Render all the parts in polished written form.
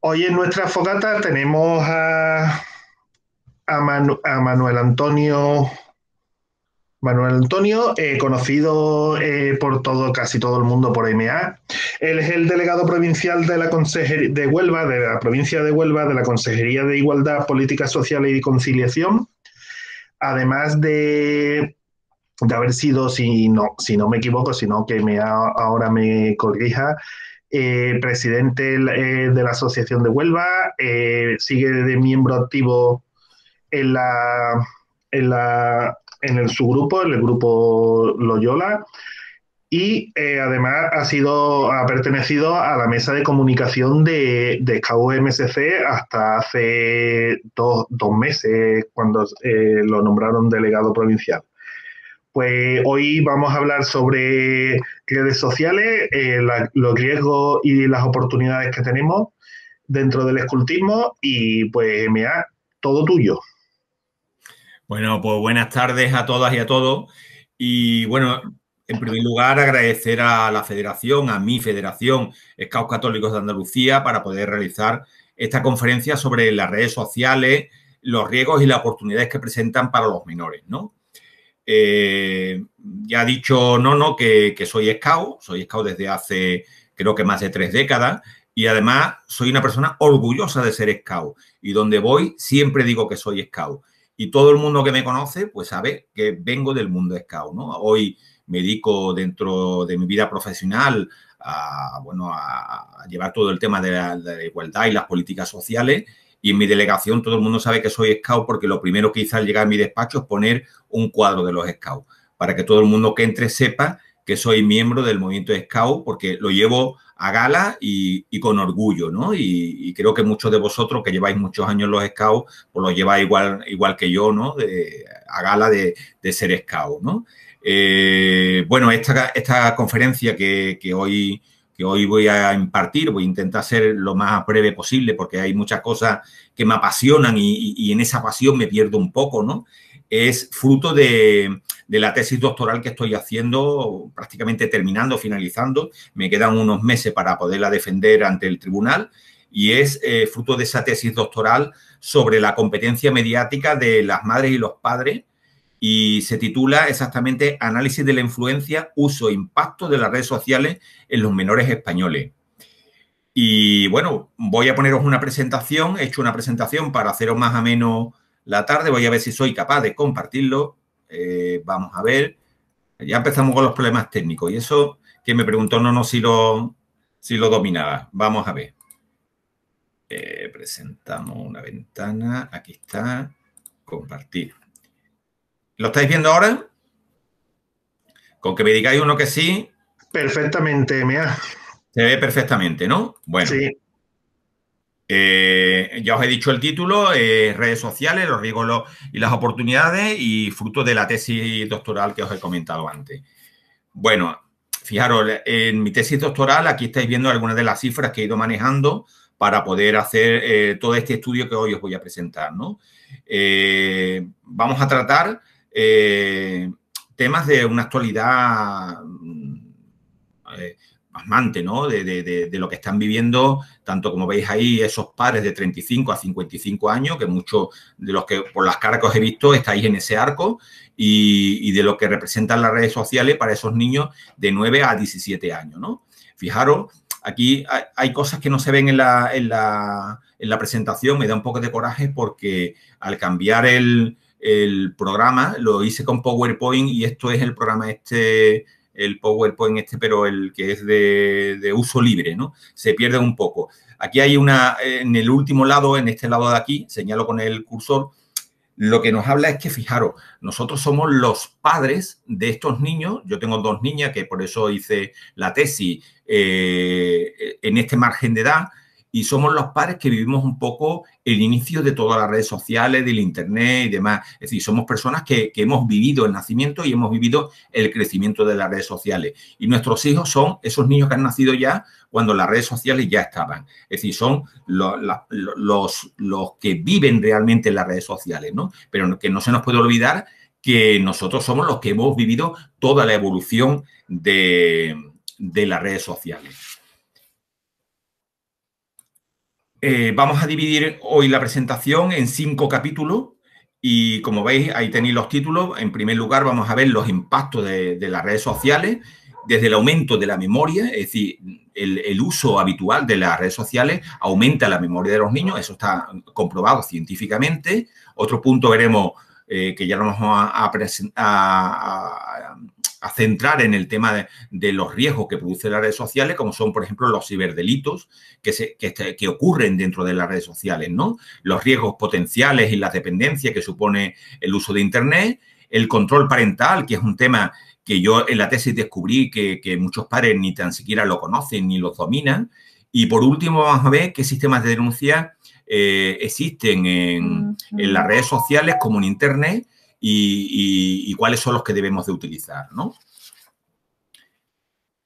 Hoy en nuestra fogata tenemos a Manuel Antonio, conocido por casi todo el mundo por MA. Él es el delegado provincial de la Consejería de Huelva, de la provincia de Huelva, de la Consejería de Igualdad, Políticas Sociales y Conciliación. Además de haber sido, si no me equivoco, sino que ahora me corrija, presidente de la Asociación de Huelva, sigue de miembro activo en su grupo, en el grupo Loyola, y además ha pertenecido a la mesa de comunicación de SCAU MSC hasta hace dos meses, cuando lo nombraron delegado provincial. Pues hoy vamos a hablar sobre redes sociales, los riesgos y las oportunidades que tenemos dentro del escultismo y pues MA, todo tuyo. Bueno, pues buenas tardes a todas y a todos. Y bueno, en primer lugar, agradecer a la federación, a mi federación, Scouts Católicos de Andalucía, para poder realizar esta conferencia sobre las redes sociales, los riesgos y las oportunidades que presentan para los menores, ¿no? Ya ha dicho Nono que soy Scout desde hace creo que más de 3 décadas y además soy una persona orgullosa de ser Scout y donde voy siempre digo que soy Scout y todo el mundo que me conoce pues sabe que vengo del mundo Scout, ¿no? Hoy me dedico dentro de mi vida profesional a llevar todo el tema de la igualdad y las políticas sociales. Y en mi delegación todo el mundo sabe que soy Scout porque lo primero que hice al llegar a mi despacho es poner un cuadro de los Scouts para que todo el mundo que entre sepa que soy miembro del movimiento Scout porque lo llevo a gala y con orgullo, ¿no? Y creo que muchos de vosotros que lleváis muchos años los Scouts, pues los lleváis igual que yo, ¿no? A gala de ser Scout, ¿no? Bueno, esta conferencia que hoy voy a impartir. Voy a intentar ser lo más breve posible porque hay muchas cosas que me apasionan y en esa pasión me pierdo un poco, ¿no? Es fruto de la tesis doctoral que estoy haciendo, prácticamente terminando, finalizando. Me quedan unos meses para poderla defender ante el tribunal y es fruto de esa tesis doctoral sobre la competencia mediática de las madres y los padres y se titula exactamente Análisis de la influencia, uso e impacto de las redes sociales en los menores españoles. Y bueno, voy a poneros una presentación, he hecho una presentación para haceros más o menos la tarde, voy a ver si soy capaz de compartirlo. Vamos a ver, ya empezamos con los problemas técnicos y eso que me preguntó no si lo dominaba. Vamos a ver. Presentamos una ventana, aquí está, compartir. ¿Lo estáis viendo ahora? Con que me digáis uno que sí. Perfectamente, MA. Se ve perfectamente, ¿no? Bueno, Sí, ya os he dicho el título, redes sociales, los riesgos y las oportunidades y fruto de la tesis doctoral que os he comentado antes. Bueno, fijaros, en mi tesis doctoral aquí estáis viendo algunas de las cifras que he ido manejando para poder hacer todo este estudio que hoy os voy a presentar, ¿no? Vamos a tratar temas de una actualidad pasmante, ¿no? De lo que están viviendo, tanto como veis ahí, esos padres de 35 a 55 años, que muchos de los que por las caras que os he visto estáis en ese arco, y de lo que representan las redes sociales para esos niños de 9 a 17 años, ¿no? Fijaros, aquí hay cosas que no se ven en la presentación, me da un poco de coraje porque al cambiar el programa lo hice con PowerPoint y esto es el programa el PowerPoint pero el que es de uso libre, ¿no? Se pierde un poco. Aquí hay en el último lado, en este lado de aquí, señalo con el cursor, lo que nos habla es que, fijaros, nosotros somos los padres de estos niños. Yo tengo 2 niñas, que por eso hice la tesis en este margen de edad, y somos los padres que vivimos un poco el inicio de todas las redes sociales, del internet y demás. Es decir, somos personas que hemos vivido el nacimiento y hemos vivido el crecimiento de las redes sociales. Y nuestros hijos son esos niños que han nacido ya cuando las redes sociales ya estaban. Es decir, son los que viven realmente en las redes sociales, ¿no? Pero que no se nos puede olvidar que nosotros somos los que hemos vivido toda la evolución de las redes sociales. Vamos a dividir hoy la presentación en 5 capítulos y como veis ahí tenéis los títulos. En primer lugar vamos a ver los impactos de las redes sociales desde el aumento de la memoria, es decir, el uso habitual de las redes sociales aumenta la memoria de los niños, eso está comprobado científicamente. Otro punto veremos que ya lo vamos a centrar en el tema de los riesgos que producen las redes sociales, como son, por ejemplo, los ciberdelitos que ocurren dentro de las redes sociales, ¿no? Los riesgos potenciales y las dependencias que supone el uso de Internet, el control parental, que es un tema que yo en la tesis descubrí que muchos padres ni tan siquiera lo conocen ni lo dominan. Y por último vamos a ver qué sistemas de denuncia existen en las redes sociales como en Internet y cuáles son los que debemos de utilizar, ¿no?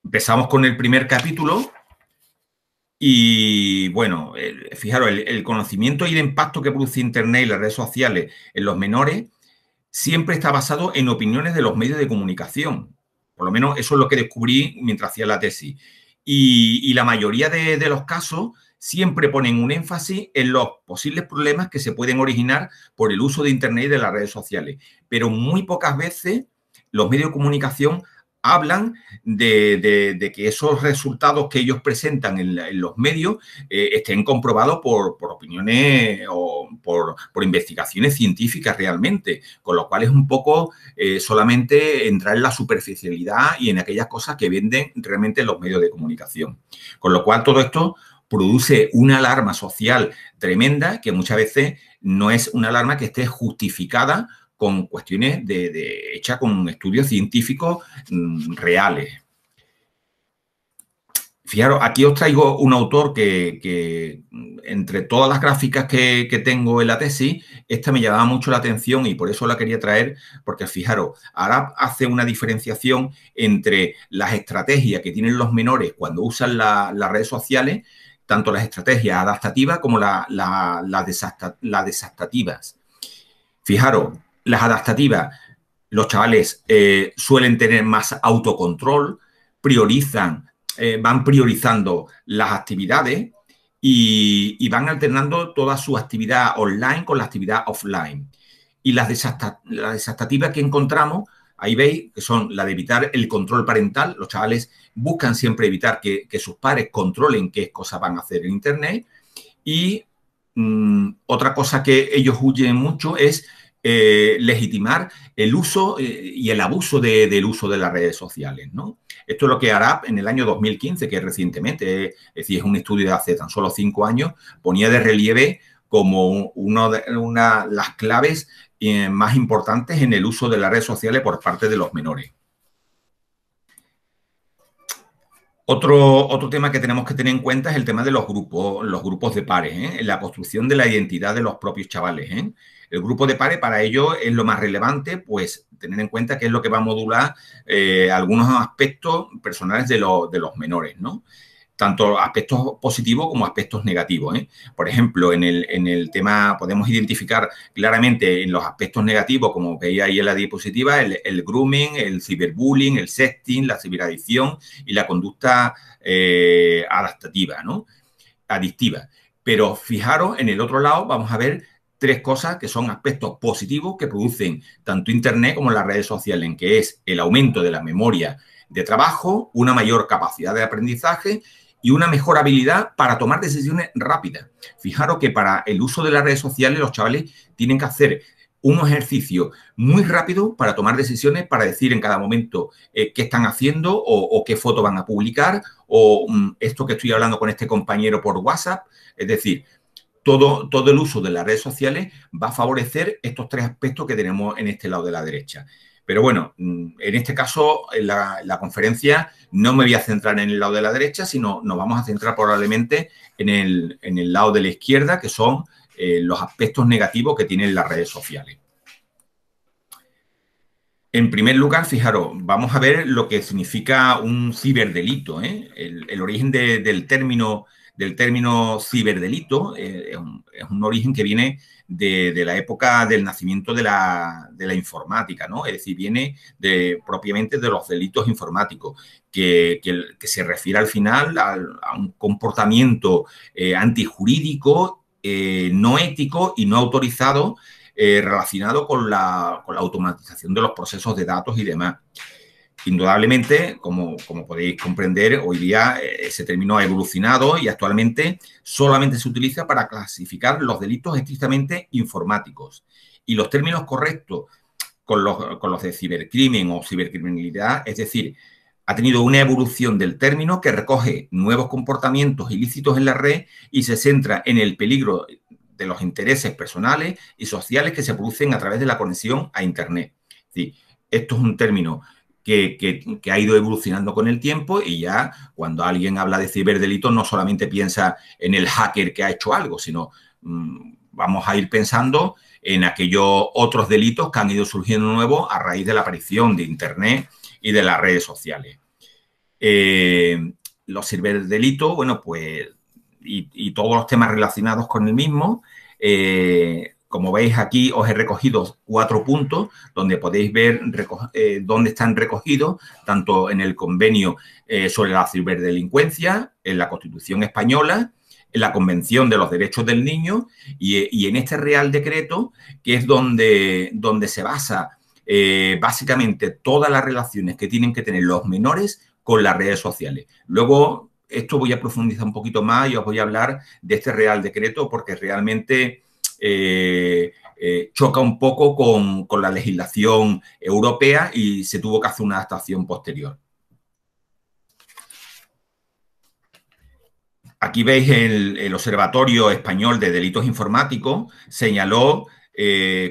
Empezamos con el primer capítulo y, bueno, fijaros, el conocimiento y el impacto que produce Internet y las redes sociales en los menores siempre está basado en opiniones de los medios de comunicación. Por lo menos eso es lo que descubrí mientras hacía la tesis. Y la mayoría de los casos siempre ponen un énfasis en los posibles problemas que se pueden originar por el uso de Internet y de las redes sociales. Pero muy pocas veces los medios de comunicación hablan de que esos resultados que ellos presentan en los medios estén comprobados por opiniones o por investigaciones científicas realmente, con lo cual es un poco solamente entrar en la superficialidad y en aquellas cosas que venden realmente los medios de comunicación. Con lo cual todo esto produce una alarma social tremenda que muchas veces no es una alarma que esté justificada con cuestiones hechas con estudios científicos reales. Fijaros, aquí os traigo un autor que entre todas las gráficas que tengo en la tesis, esta me llamaba mucho la atención y por eso la quería traer, porque fijaros, Arap hace una diferenciación entre las estrategias que tienen los menores cuando usan las redes sociales, tanto las estrategias adaptativas como las desadaptativas. Fijaros, las adaptativas, los chavales suelen tener más autocontrol, van priorizando las actividades y van alternando toda su actividad online con la actividad offline. Y las desadaptativas que encontramos, ahí veis que son la de evitar el control parental. Los chavales buscan siempre evitar que sus padres controlen qué cosas van a hacer en Internet. Y otra cosa que ellos huyen mucho es legitimar el uso y el abuso del uso de las redes sociales, ¿no? Esto es lo que Arap en el año 2015, que es recientemente, es decir, es un estudio de hace tan solo 5 años, ponía de relieve como una de las claves más importantes en el uso de las redes sociales por parte de los menores. Otro tema que tenemos que tener en cuenta es el tema de los grupos de pares, en la construcción de la identidad de los propios chavales. El grupo de pares para ellos es lo más relevante, pues tener en cuenta que es lo que va a modular algunos aspectos personales de los menores, ¿no? Tanto aspectos positivos como aspectos negativos. Por ejemplo, en el tema podemos identificar claramente en los aspectos negativos, como veía ahí en la diapositiva, el grooming, el ciberbullying, el sexting, la ciberadicción y la conducta adaptativa, ¿no? Adictiva. Pero fijaros, en el otro lado vamos a ver 3 cosas que son aspectos positivos que producen tanto Internet como las redes sociales, en que es el aumento de la memoria de trabajo, una mayor capacidad de aprendizaje y una mejor habilidad para tomar decisiones rápidas. Fijaros que para el uso de las redes sociales los chavales tienen que hacer un ejercicio muy rápido para tomar decisiones, para decir en cada momento qué están haciendo o qué foto van a publicar o esto que estoy hablando con este compañero por WhatsApp. Es decir, todo el uso de las redes sociales va a favorecer estos 3 aspectos que tenemos en este lado de la derecha. Pero bueno, en este caso, en la conferencia no me voy a centrar en el lado de la derecha, sino nos vamos a centrar probablemente en el lado de la izquierda, que son los aspectos negativos que tienen las redes sociales. En primer lugar, fijaros, vamos a ver lo que significa un ciberdelito. El origen del término del término ciberdelito es un origen que viene de la época del nacimiento de la informática, ¿no? Es decir, viene propiamente de los delitos informáticos, que se refiere al final a un comportamiento antijurídico, no ético y no autorizado, relacionado con la automatización de los procesos de datos y demás. Indudablemente, como podéis comprender, hoy día ese término ha evolucionado y actualmente solamente se utiliza para clasificar los delitos estrictamente informáticos. Y los términos correctos con los de cibercrimen o cibercriminalidad, es decir, ha tenido una evolución del término que recoge nuevos comportamientos ilícitos en la red y se centra en el peligro de los intereses personales y sociales que se producen a través de la conexión a Internet. Es decir, esto es un término que ha ido evolucionando con el tiempo y ya cuando alguien habla de ciberdelito no solamente piensa en el hacker que ha hecho algo, sino vamos a ir pensando en aquellos otros delitos que han ido surgiendo nuevos a raíz de la aparición de Internet y de las redes sociales. Los ciberdelitos, bueno, pues, y todos los temas relacionados con el mismo, como veis aquí os he recogido 4 puntos donde podéis ver dónde están recogidos, tanto en el convenio sobre la ciberdelincuencia, en la Constitución española, en la Convención de los Derechos del Niño y en este Real Decreto, que es donde se basa básicamente todas las relaciones que tienen que tener los menores con las redes sociales. Luego, esto voy a profundizar un poquito más y os voy a hablar de este Real Decreto porque realmente choca un poco con la legislación europea y se tuvo que hacer una adaptación posterior. Aquí veis el Observatorio Español de Delitos Informáticos señaló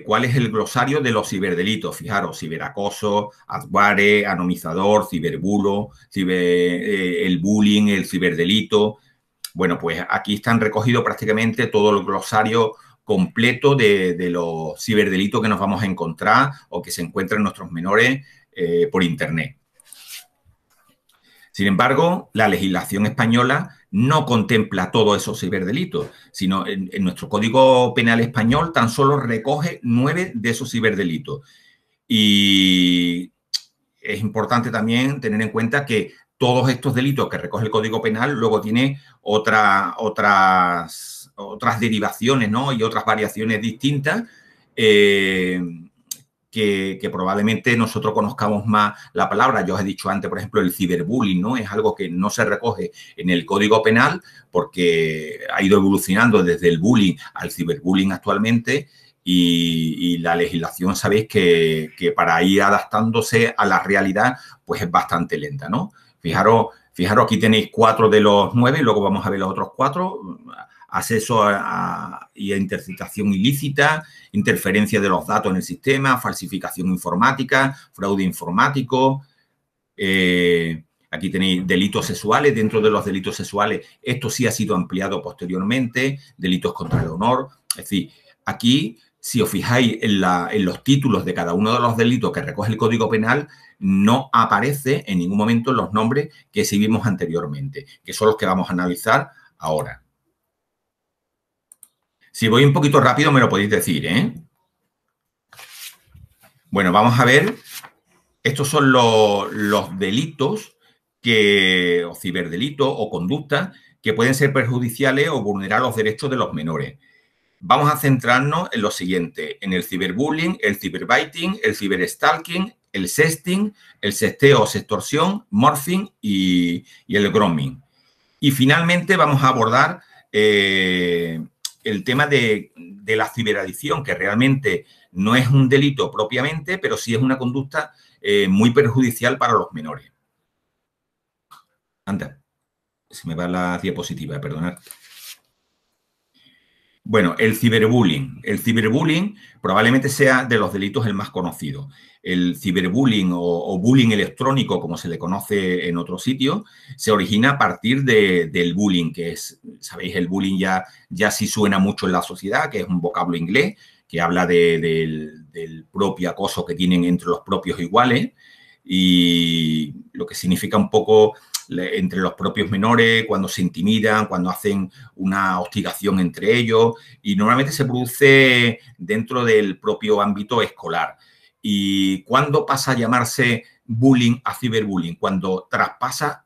cuál es el glosario de los ciberdelitos. Fijaros, ciberacoso, adware, anomizador, ciberbulo, el bullying, el ciberdelito. Bueno, pues aquí están recogidos prácticamente todo el glosario completo de los ciberdelitos que nos vamos a encontrar o que se encuentran en nuestros menores por Internet. Sin embargo, la legislación española no contempla todos esos ciberdelitos, sino en nuestro Código Penal español tan solo recoge 9 de esos ciberdelitos. Y es importante también tener en cuenta que todos estos delitos que recoge el Código Penal luego tiene otras derivaciones, ¿no? Y otras variaciones distintas que probablemente nosotros conozcamos más la palabra. Yo os he dicho antes, por ejemplo, el ciberbullying, ¿no? Es algo que no se recoge en el Código Penal porque ha ido evolucionando desde el bullying al ciberbullying actualmente y la legislación, sabéis que para ir adaptándose a la realidad, pues es bastante lenta, ¿no? Fijaros, aquí tenéis 4 de los 9, luego vamos a ver los otros 4. Acceso y a interceptación ilícita, interferencia de los datos en el sistema, falsificación informática, fraude informático. Aquí tenéis delitos sexuales. Dentro de los delitos sexuales, esto sí ha sido ampliado posteriormente. Delitos contra el honor. Es decir, aquí, si os fijáis en los títulos de cada uno de los delitos que recoge el Código Penal, no aparece en ningún momento los nombres que exhibimos anteriormente, que son los que vamos a analizar ahora. Si voy un poquito rápido, me lo podéis decir, ¿eh? Bueno, vamos a ver. Estos son los delitos o ciberdelitos o conductas que pueden ser perjudiciales o vulnerar los derechos de los menores. Vamos a centrarnos en lo siguiente, en el ciberbullying, el ciberbiting, el ciberstalking, el sexting, el sexteo o sextorsión, morphing y el grooming. Y finalmente vamos a abordar el tema de la ciberadicción, que realmente no es un delito propiamente, pero sí es una conducta muy perjudicial para los menores. Anda, se me va la diapositiva, perdonad. Bueno, el ciberbullying. El ciberbullying probablemente sea de los delitos el más conocido. El ciberbullying o bullying electrónico, como se le conoce en otros sitios, se origina a partir del bullying, que es, sabéis, el bullying ya sí suena mucho en la sociedad, que es un vocablo inglés que habla del propio acoso que tienen entre los propios iguales y lo que significa un poco entre los propios menores, cuando se intimidan, cuando hacen una hostigación entre ellos, y normalmente se produce dentro del propio ámbito escolar. ¿Y cuándo pasa a llamarse bullying a ciberbullying? Cuando traspasa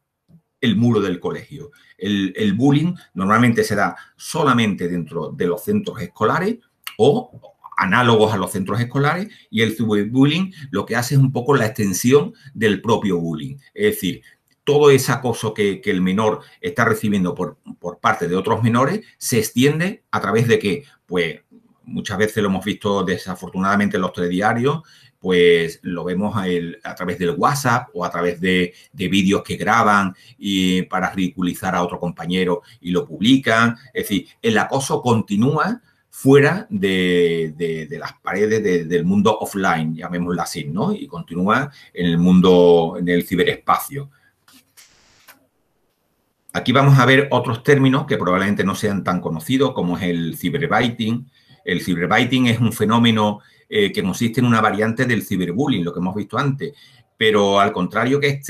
el muro del colegio. El bullying normalmente se da solamente dentro de los centros escolares o análogos a los centros escolares, y el ciberbullying lo que hace es un poco la extensión del propio bullying. Es decir, todo ese acoso que el menor está recibiendo por parte de otros menores se extiende a través de ¿qué? Pues muchas veces lo hemos visto desafortunadamente en los telediarios, pues lo vemos a través del WhatsApp o a través de vídeos que graban y para ridiculizar a otro compañero y lo publican. Es decir, el acoso continúa fuera de las paredes del mundo offline, llamémoslo así, ¿no? Y continúa en el mundo, en el ciberespacio. Aquí vamos a ver otros términos que probablemente no sean tan conocidos, como es el cyberbaiting. El cyberbaiting es un fenómeno que consiste en una variante del ciberbullying, lo que hemos visto antes, pero al contrario que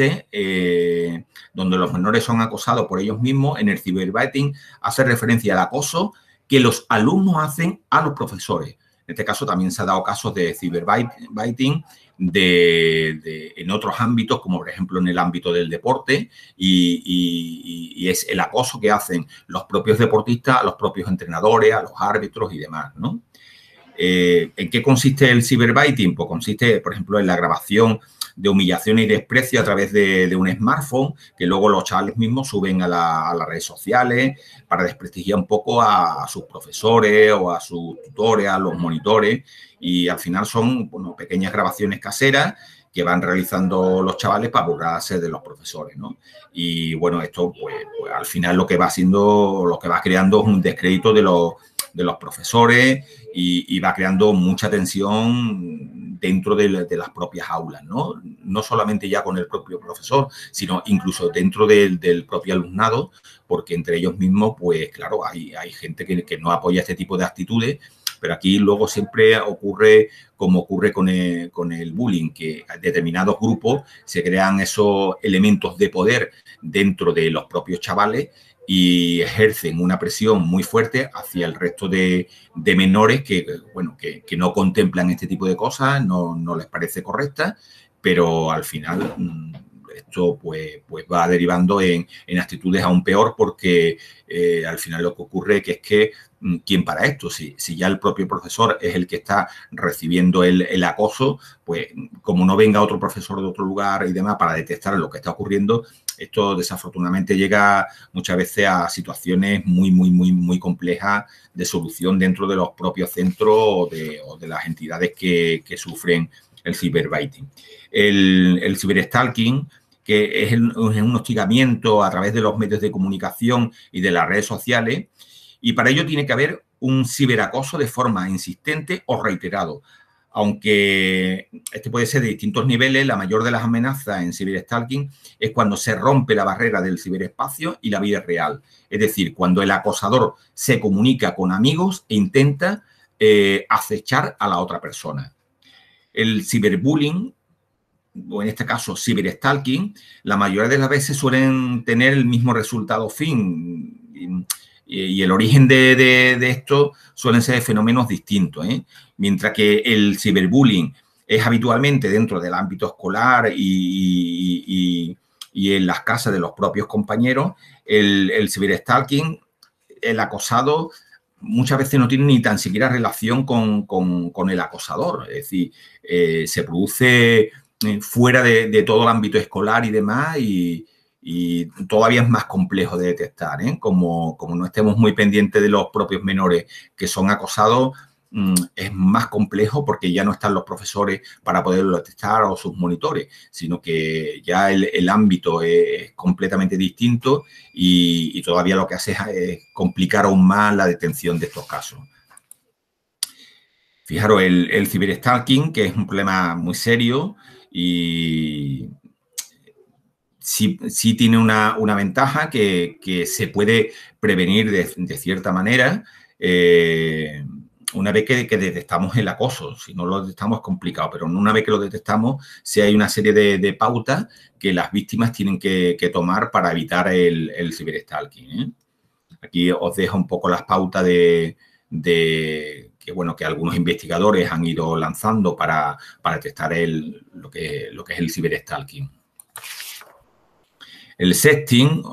donde los menores son acosados por ellos mismos, en el cyberbaiting hace referencia al acoso que los alumnos hacen a los profesores. En este caso también se ha dado casos de cyberbaiting en otros ámbitos, como por ejemplo en el ámbito del deporte, y es el acoso que hacen los propios deportistas a los propios entrenadores, a los árbitros y demás, ¿no? ¿En qué consiste el cyberbaiting? Pues consiste, por ejemplo, en la grabación de humillación y desprecio a través de un smartphone, que luego los chavales mismos suben a las redes sociales para desprestigiar un poco a sus profesores o a sus tutores, a los monitores, y al final son, bueno, pequeñas grabaciones caseras que van realizando los chavales para burlarse de los profesores, ¿no? Y bueno, esto pues al final lo que va creando es un descrédito de los profesores y va creando mucha tensión dentro de las propias aulas, ¿no? No solamente ya con el propio profesor, sino incluso dentro del propio alumnado, porque entre ellos mismos, pues claro, hay gente que no apoya este tipo de actitudes, pero aquí luego siempre ocurre como ocurre con el bullying, que en determinados grupos se crean esos elementos de poder dentro de los propios chavales y ejercen una presión muy fuerte hacia el resto de menores que no contemplan este tipo de cosas, no les parece correcta, pero al final esto pues va derivando en actitudes aún peor, porque al final lo que ocurre es que ¿quién para esto? Si ya el propio profesor es el que está recibiendo el acoso, pues como no venga otro profesor de otro lugar y demás para detectar lo que está ocurriendo, esto desafortunadamente llega muchas veces a situaciones muy complejas de solución dentro de los propios centros o de las entidades que sufren el cyberbaiting. El ciberstalking, que es un hostigamiento a través de los medios de comunicación y de las redes sociales, y para ello tiene que haber un ciberacoso de forma insistente o reiterado. Aunque este puede ser de distintos niveles, la mayor de las amenazas en ciberstalking es cuando se rompe la barrera del ciberespacio y la vida real. Es decir, cuando el acosador se comunica con amigos e intenta acechar a la otra persona. El ciberbullying, o en este caso ciberstalking, la mayoría de las veces suelen tener el mismo resultado fin, y el origen de esto suelen ser fenómenos distintos, ¿eh? Mientras que el ciberbullying es habitualmente dentro del ámbito escolar y en las casas de los propios compañeros, el ciberstalking, el acosado, muchas veces no tiene ni tan siquiera relación con el acosador. Es decir, se produce fuera de todo el ámbito escolar y demás, y todavía es más complejo de detectar, ¿eh? Como no estemos muy pendientes de los propios menores que son acosados, es más complejo porque ya no están los profesores para poderlo detectar o sus monitores, sino que ya el ámbito es completamente distinto y todavía lo que hace es complicar aún más la detención de estos casos. Fijaros, el ciberstalking, que es un problema muy serio y sí tiene una ventaja que se puede prevenir de cierta manera, una vez que detectamos el acoso. Si no lo detectamos es complicado, pero una vez que lo detectamos, sí hay una serie de pautas que las víctimas tienen que tomar para evitar el ciberstalking, ¿eh? Aquí os dejo un poco las pautas que algunos investigadores han ido lanzando para detectar lo que es el ciberstalking. El sexting,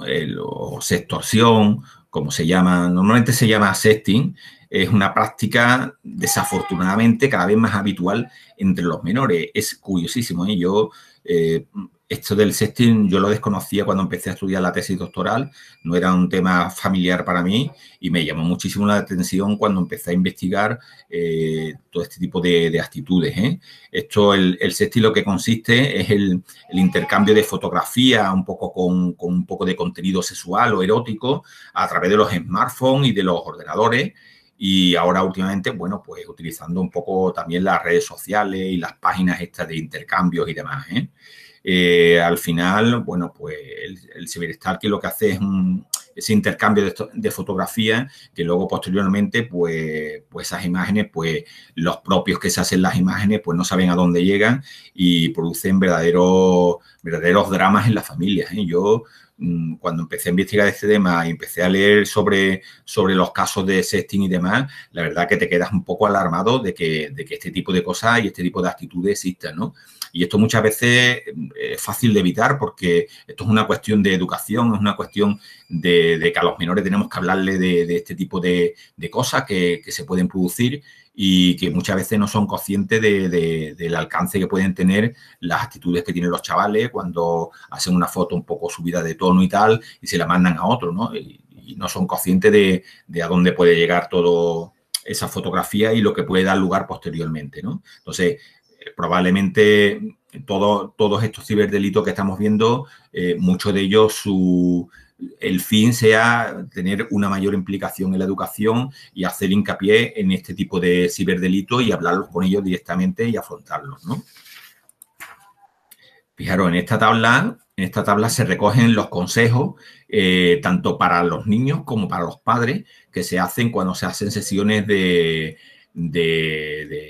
o sextorsión, como se llama, normalmente se llama sexting, es una práctica desafortunadamente cada vez más habitual entre los menores. Es curiosísimo, ¿eh? Esto del sexting yo lo desconocía cuando empecé a estudiar la tesis doctoral, no era un tema familiar para mí y me llamó muchísimo la atención cuando empecé a investigar todo este tipo de actitudes, ¿eh? El sexting lo que consiste es el intercambio de fotografía un poco con un poco de contenido sexual o erótico a través de los smartphones y de los ordenadores. Y ahora últimamente, bueno, pues utilizando un poco también las redes sociales y las páginas estas de intercambios y demás, ¿eh? Al final, bueno, pues el ciberstalking lo que hace es ese intercambio de fotografías que luego posteriormente, pues esas imágenes, pues los propios que se hacen las imágenes, pues no saben a dónde llegan y producen verdaderos dramas en las familias, ¿eh? Yo, cuando empecé a investigar este tema y empecé a leer sobre los casos de sexting y demás, la verdad que te quedas un poco alarmado de que este tipo de cosas y este tipo de actitudes existan, ¿no? Y esto muchas veces es fácil de evitar porque esto es una cuestión de educación, es una cuestión de que a los menores tenemos que hablarle de este tipo de cosas que se pueden producir y que muchas veces no son conscientes del alcance que pueden tener las actitudes que tienen los chavales cuando hacen una foto un poco subida de tono y tal y se la mandan a otro, ¿no? Y no son conscientes de a dónde puede llegar todo esa fotografía y lo que puede dar lugar posteriormente, ¿no? Entonces, probablemente todos estos ciberdelitos que estamos viendo, muchos de ellos el fin sea tener una mayor implicación en la educación y hacer hincapié en este tipo de ciberdelitos y hablarlos con ellos directamente y afrontarlos, ¿no? Fijaros, en esta tabla se recogen los consejos tanto para los niños como para los padres que se hacen cuando se hacen sesiones de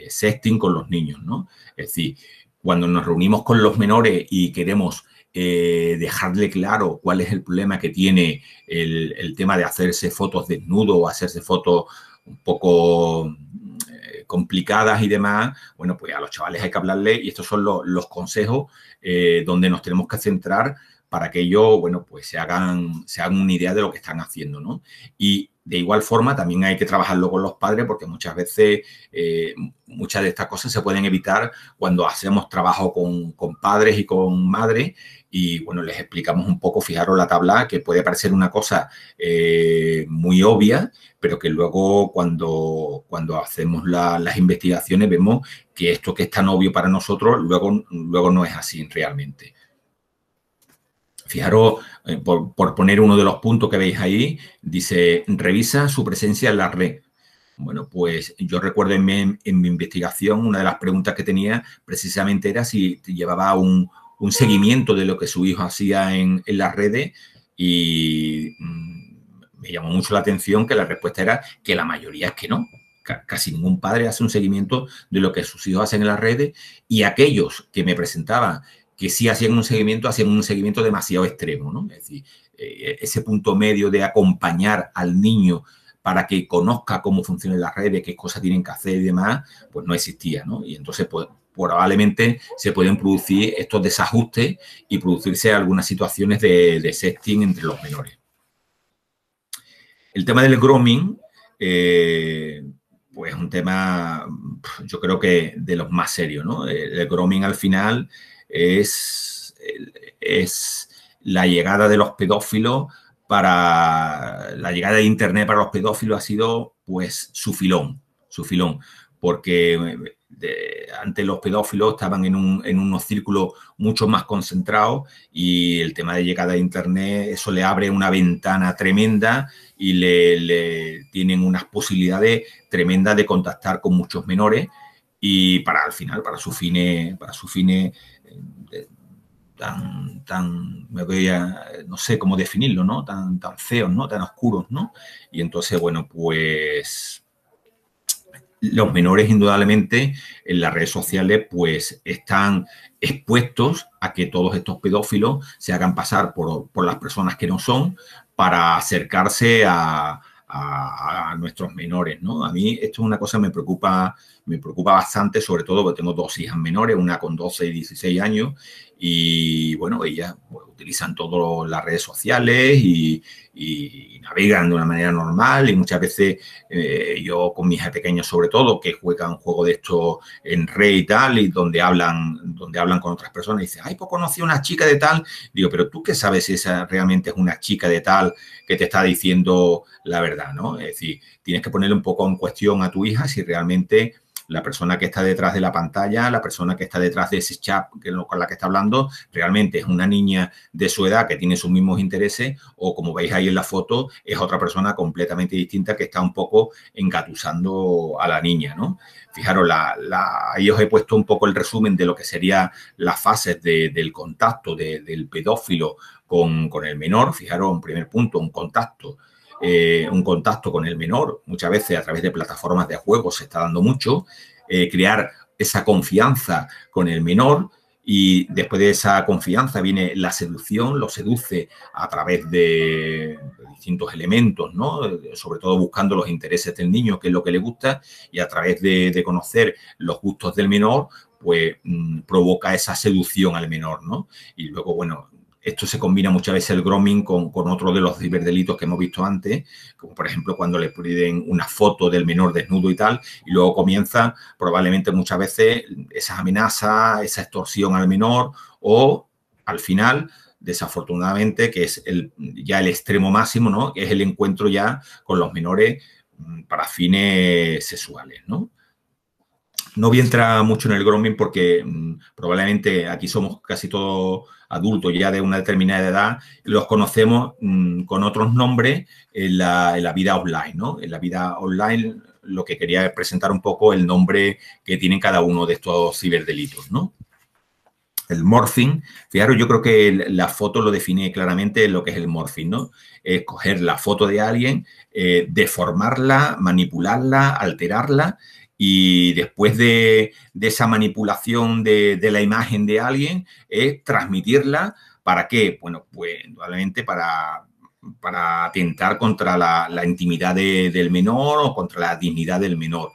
sexting con los niños, ¿no? Es decir, cuando nos reunimos con los menores y queremos dejarle claro cuál es el problema que tiene el tema de hacerse fotos desnudo o hacerse fotos un poco complicadas y demás, bueno, pues a los chavales hay que hablarle y estos son los consejos donde nos tenemos que centrar para que ellos, bueno, pues se hagan una idea de lo que están haciendo, ¿no? Y de igual forma también hay que trabajarlo con los padres porque muchas veces muchas de estas cosas se pueden evitar cuando hacemos trabajo con padres y con madres y, bueno, les explicamos un poco, fijaros la tabla, que puede parecer una cosa muy obvia, pero que luego cuando hacemos las investigaciones vemos que esto que es tan obvio para nosotros luego no es así realmente. Fijaros, por poner uno de los puntos que veis ahí, dice, revisa su presencia en la red. Bueno, pues yo recuerdo en mi investigación, una de las preguntas que tenía precisamente era si llevaba un seguimiento de lo que su hijo hacía en las redes y me llamó mucho la atención que la respuesta era que la mayoría es que no. Casi ningún padre hace un seguimiento de lo que sus hijos hacen en las redes y aquellos que me presentaban que sí hacían un seguimiento demasiado extremo, ¿no? Es decir, ese punto medio de acompañar al niño para que conozca cómo funcionan las redes, qué cosas tienen que hacer y demás, pues no existía, ¿no? Y entonces, pues, probablemente se pueden producir estos desajustes y producirse algunas situaciones de sexting entre los menores. El tema del grooming, pues es un tema, yo creo que de los más serios, ¿no? El grooming al final es la llegada de los pedófilos la llegada de Internet para los pedófilos ha sido, pues, su filón, porque antes los pedófilos estaban en unos círculos mucho más concentrados y el tema de llegada de Internet, eso le abre una ventana tremenda y le tienen unas posibilidades tremendas de contactar con muchos menores y al final, para sus fines no sé cómo definirlo, ¿no? Tan feos, ¿no? Tan oscuros, ¿no? Y entonces, bueno, pues los menores, indudablemente, en las redes sociales, pues están expuestos a que todos estos pedófilos se hagan pasar por las personas que no son para acercarse a nuestros menores, ¿no? A mí esto es una cosa que me preocupa bastante, sobre todo porque tengo dos hijas menores, una con 12 y 16 años, y bueno, ellas pues, utilizan todas las redes sociales y navegan de una manera normal, y muchas veces yo con mis hijas pequeñas sobre todo, que juegan juegos de estos en red y tal, y donde hablan con otras personas, y dicen, ay, pues conocí a una chica de tal. Digo, pero tú qué sabes si esa realmente es una chica de tal que te está diciendo la verdad, ¿no? Es decir, tienes que ponerle un poco en cuestión a tu hija si realmente la persona que está detrás de la pantalla, la persona que está detrás de ese chat con la que está hablando, realmente es una niña de su edad que tiene sus mismos intereses, o como veis ahí en la foto, es otra persona completamente distinta que está un poco engatusando a la niña, ¿no? Fijaros, ahí os he puesto un poco el resumen de lo que serían las fases del contacto del pedófilo con el menor. Fijaros, en primer punto, un contacto con el menor, muchas veces a través de plataformas de juegos se está dando mucho, crear esa confianza con el menor, y después de esa confianza viene la seducción, lo seduce a través de distintos elementos, ¿no? Sobre todo buscando los intereses del niño, que es lo que le gusta, y a través de conocer los gustos del menor, pues provoca esa seducción al menor, ¿no? Y luego, bueno, esto se combina muchas veces el grooming con otro de los ciberdelitos que hemos visto antes, como por ejemplo cuando le piden una foto del menor desnudo y tal, y luego comienza probablemente muchas veces esas amenazas, esa extorsión al menor, o al final, desafortunadamente, que es ya el extremo máximo, ¿no? Que es el encuentro ya con los menores para fines sexuales, ¿no? No voy a entrar mucho en el grooming porque probablemente aquí somos casi todos adultos ya de una determinada edad, los conocemos con otros nombres en la vida offline, ¿no? En la vida online lo que quería es presentar un poco el nombre que tienen cada uno de estos ciberdelitos, ¿no? El morphing, fijaros, yo creo que la foto lo define claramente lo que es el morphing, ¿no? Es coger la foto de alguien, deformarla, manipularla, alterarla, y después de esa manipulación de la imagen de alguien, es transmitirla. ¿Para qué? Bueno, pues probablemente para atentar contra la intimidad del menor o contra la dignidad del menor,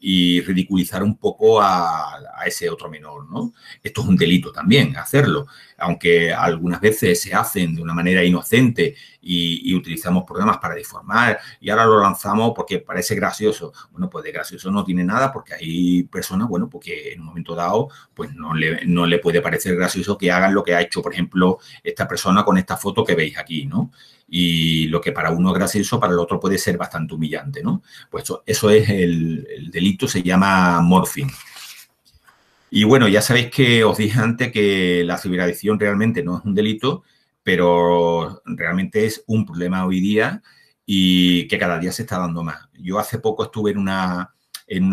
y ridiculizar un poco a ese otro menor, ¿no? Esto es un delito también, hacerlo, aunque algunas veces se hacen de una manera inocente y utilizamos programas para deformar, y ahora lo lanzamos porque parece gracioso. Bueno, pues de gracioso no tiene nada, porque hay personas, bueno, porque en un momento dado, pues no le puede parecer gracioso que hagan lo que ha hecho, por ejemplo, esta persona con esta foto que veis aquí, ¿no? Y lo que para uno es gracioso, para el otro puede ser bastante humillante, ¿no? Pues eso es el delito, se llama morphing. Y bueno, ya sabéis que os dije antes que la ciberadicción realmente no es un delito, pero realmente es un problema hoy día y que cada día se está dando más. Yo hace poco estuve en una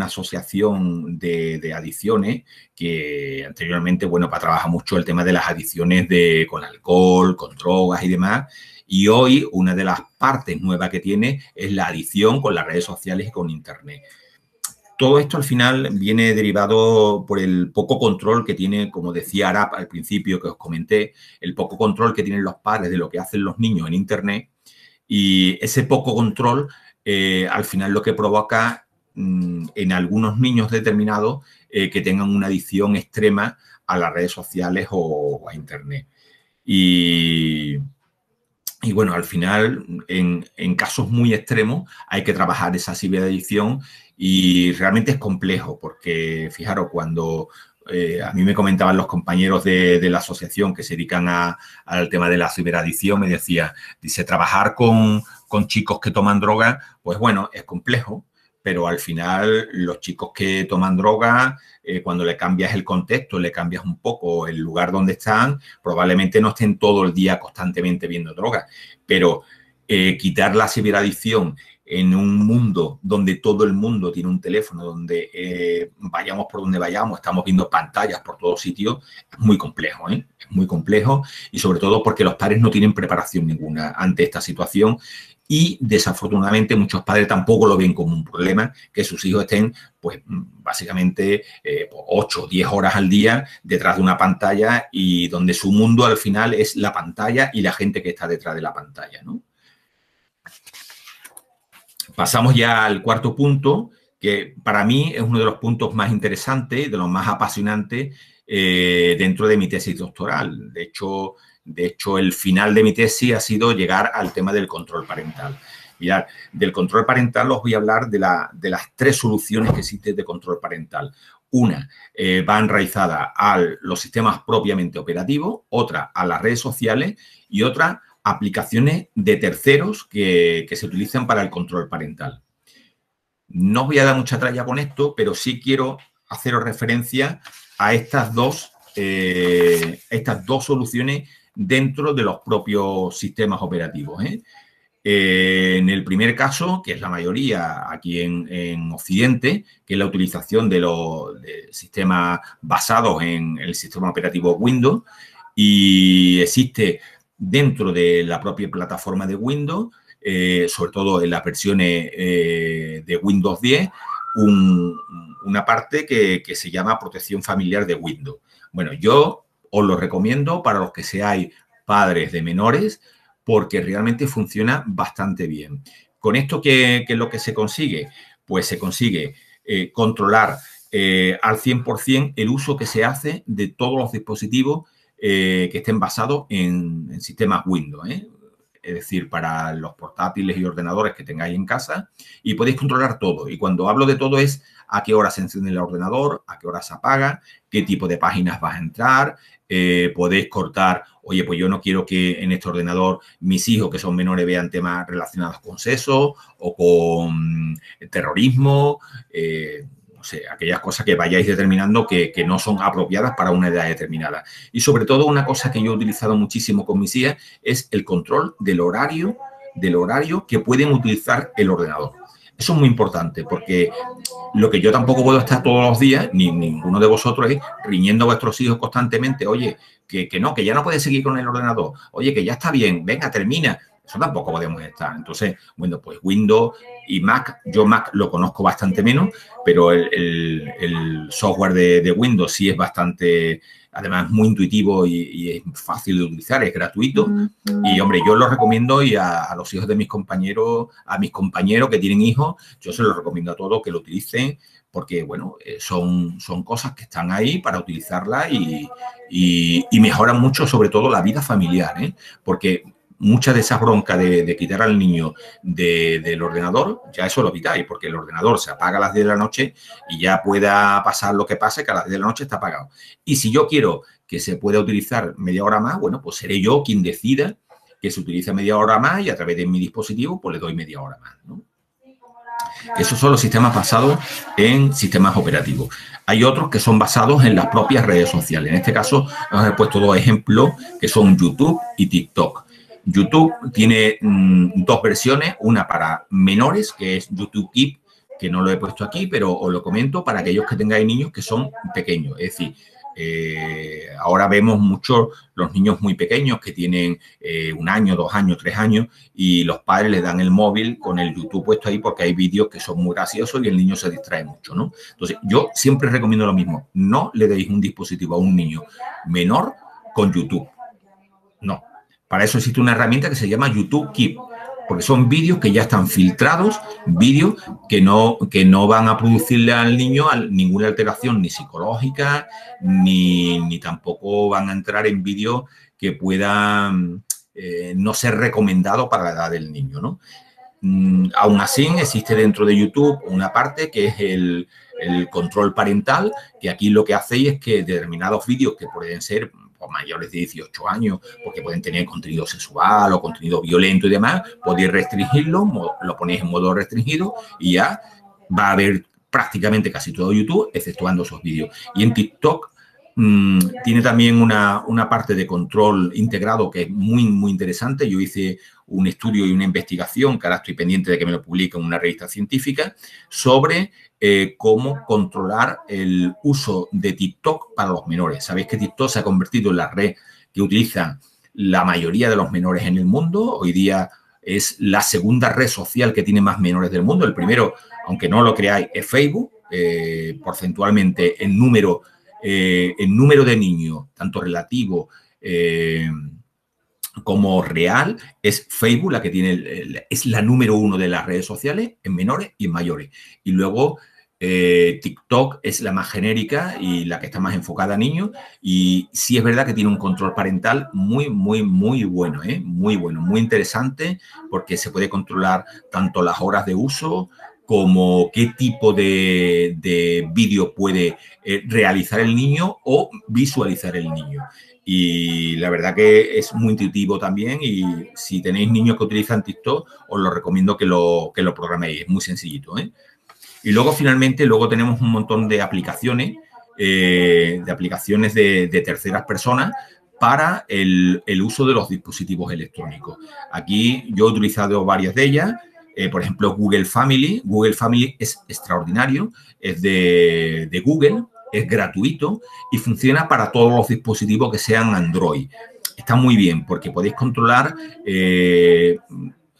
asociación de adicciones que anteriormente, bueno, para trabajar mucho el tema de las adicciones con alcohol, con drogas y demás. Y hoy una de las partes nuevas que tiene es la adicción con las redes sociales y con Internet. Todo esto al final viene derivado por el poco control que tiene, como decía Arap al principio que os comenté, el poco control que tienen los padres de lo que hacen los niños en Internet, y ese poco control al final lo que provoca en algunos niños determinados que tengan una adicción extrema a las redes sociales o a Internet. Y bueno, al final, en casos muy extremos, hay que trabajar esa ciberadicción, y realmente es complejo porque, fijaros, cuando a mí me comentaban los compañeros de la asociación que se dedican al tema de la ciberadicción, me dice, trabajar con chicos que toman droga, pues bueno, es complejo, pero al final los chicos que toman droga, cuando le cambias el contexto, le cambias un poco el lugar donde están, probablemente no estén todo el día constantemente viendo droga, pero quitar la ciberadicción en un mundo donde todo el mundo tiene un teléfono, donde vayamos por donde vayamos, estamos viendo pantallas por todos sitios, es muy complejo, ¿eh? Es muy complejo y sobre todo porque los padres no tienen preparación ninguna ante esta situación y desafortunadamente muchos padres tampoco lo ven como un problema que sus hijos estén, pues básicamente 8 o 10 horas al día detrás de una pantalla y donde su mundo al final es la pantalla y la gente que está detrás de la pantalla, ¿no? Pasamos ya al cuarto punto, que para mí es uno de los puntos más interesantes, de los más apasionantes dentro de mi tesis doctoral. De hecho, el final de mi tesis ha sido llegar al tema del control parental. Mirad, del control parental os voy a hablar de las 3 soluciones que existen de control parental. Una va enraizada a los sistemas propiamente operativos, otra a las redes sociales y otra aplicaciones de terceros que se utilizan para el control parental. No os voy a dar mucha tralla con esto, pero sí quiero haceros referencia a estas dos soluciones dentro de los propios sistemas operativos, ¿eh? En el primer caso, que es la mayoría aquí en Occidente, que es la utilización de sistemas basados en el sistema operativo Windows, y existe dentro de la propia plataforma de Windows, sobre todo en las versiones de Windows 10, una parte que se llama protección familiar de Windows. Bueno, yo os lo recomiendo para los que seáis padres de menores, porque realmente funciona bastante bien. ¿Con esto qué es lo que se consigue? Pues se consigue controlar al 100% el uso que se hace de todos los dispositivos que estén basados en sistemas Windows, ¿eh? Es decir, para los portátiles y ordenadores que tengáis en casa, y podéis controlar todo. Y cuando hablo de todo es a qué hora se enciende el ordenador, a qué hora se apaga, qué tipo de páginas vas a entrar, podéis cortar, oye, pues yo no quiero que en este ordenador mis hijos que son menores vean temas relacionados con sexo o con terrorismo, no sé, aquellas cosas que vayáis determinando que no son apropiadas para una edad determinada. Y sobre todo una cosa que yo he utilizado muchísimo con mis hijas es el control del horario que pueden utilizar el ordenador. Eso es muy importante porque lo que yo tampoco puedo estar todos los días, ni ninguno de vosotros, es riñendo a vuestros hijos constantemente, oye, que ya no puedes seguir con el ordenador, oye, que ya está bien, venga, termina. Eso tampoco podemos estar. Entonces, bueno, pues Windows y Mac, yo Mac lo conozco bastante menos, pero el software de Windows sí es bastante, además, muy intuitivo y es fácil de utilizar, es gratuito. Y, hombre, yo lo recomiendo y a los hijos de mis compañeros, a mis compañeros que tienen hijos, yo se los recomiendo a todos que lo utilicen porque, bueno, son cosas que están ahí para utilizarlas y mejoran mucho, sobre todo, la vida familiar, ¿eh? Porque muchas de esas broncas de quitar al niño del ordenador, ya eso lo evitáis, porque el ordenador se apaga a las 10 de la noche y ya pueda pasar lo que pase, que a las 10 de la noche está apagado. Y si yo quiero que se pueda utilizar media hora más, bueno, pues seré yo quien decida que se utilice media hora más y a través de mi dispositivo, pues le doy media hora más, ¿no? Esos son los sistemas basados en sistemas operativos. Hay otros que son basados en las propias redes sociales. En este caso, os he puesto 2 ejemplos que son YouTube y TikTok. YouTube tiene 2 versiones, una para menores, que es YouTube Kids, que no lo he puesto aquí, pero os lo comento para aquellos que tengáis niños que son pequeños. Es decir, ahora vemos mucho los niños muy pequeños que tienen 1 año, 2 años, 3 años y los padres les dan el móvil con el YouTube puesto ahí porque hay vídeos que son muy graciosos y el niño se distrae mucho, ¿no? Entonces, yo siempre recomiendo lo mismo. No le deis un dispositivo a un niño menor con YouTube. No. Para eso existe una herramienta que se llama YouTube Kids, porque son vídeos que ya están filtrados, vídeos que no van a producirle al niño ninguna alteración ni psicológica, ni tampoco van a entrar en vídeos que puedan no ser recomendados para la edad del niño, ¿no? Aún así, existe dentro de YouTube una parte que es el control parental, que aquí lo que hacéis es que determinados vídeos que pueden ser mayores de 18 años, porque pueden tener contenido sexual o contenido violento y demás, podéis restringirlo, lo ponéis en modo restringido y ya va a haber prácticamente casi todo YouTube, exceptuando esos vídeos. Y en TikTok Tiene también una parte de control integrado que es muy, muy interesante. Yo hice un estudio y una investigación, que ahora estoy pendiente de que me lo publique en una revista científica, sobre cómo controlar el uso de TikTok para los menores. Sabéis que TikTok se ha convertido en la red que utilizan la mayoría de los menores en el mundo. Hoy día es la segunda red social que tiene más menores del mundo. El primero, aunque no lo creáis, es Facebook. Porcentualmente, en número de niños, tanto relativo como real, es Facebook la que tiene, es la número 1 de las redes sociales en menores y en mayores. Y luego TikTok es la más genérica y la que está más enfocada a niños. Y sí es verdad que tiene un control parental muy, muy, muy bueno, muy bueno, muy interesante, porque se puede controlar tanto las horas de uso como qué tipo de vídeo puede realizar el niño o visualizar el niño. Y la verdad que es muy intuitivo también, y si tenéis niños que utilizan TikTok, os lo recomiendo que lo programéis, es muy sencillito, ¿eh? Y luego, finalmente, tenemos un montón de aplicaciones, de terceras personas para el uso de los dispositivos electrónicos. Aquí yo he utilizado varias de ellas. Por ejemplo, Google Family. Google Family es extraordinario, es de Google, es gratuito y funciona para todos los dispositivos que sean Android. Está muy bien porque podéis controlar...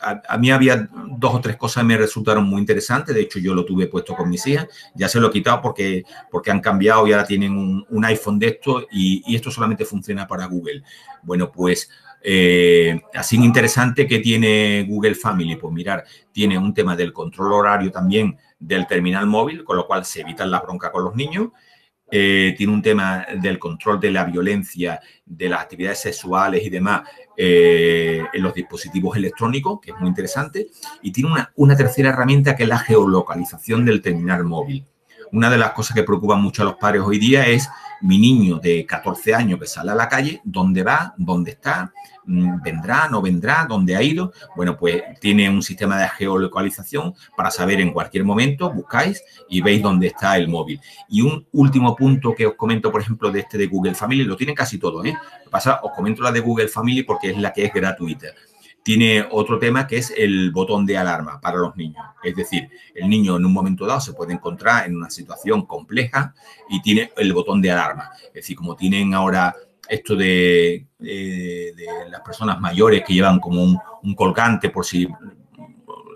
A mí había 2 o 3 cosas que me resultaron muy interesantes. De hecho, yo lo tuve puesto con mis hijas. Ya se lo he quitado porque han cambiado y ahora tienen un iPhone de esto, y esto solamente funciona para Google. Bueno, pues así interesante que tiene Google Family. Pues mirar, tiene un tema del control horario también del terminal móvil, con lo cual se evitan las broncas con los niños. Tiene un tema del control de la violencia, de las actividades sexuales y demás en los dispositivos electrónicos, que es muy interesante. Y tiene una tercera herramienta, que es la geolocalización del terminal móvil. Una de las cosas que preocupan mucho a los padres hoy día es: mi niño de 14 años que sale a la calle, ¿dónde va? ¿Dónde está? ¿Vendrá? ¿No vendrá? ¿Dónde ha ido? Bueno, pues tiene un sistema de geolocalización para saber en cualquier momento, buscáis y veis dónde está el móvil. Y un último punto que os comento, por ejemplo, de Google Family, lo tienen casi todo, ¿eh? Lo que pasa, os comento la de Google Family porque es la que es gratuita. Tiene otro tema, que es el botón de alarma para los niños. Es decir, el niño en un momento dado se puede encontrar en una situación compleja y tiene el botón de alarma. Es decir, como tienen ahora esto de las personas mayores que llevan como un colgante por si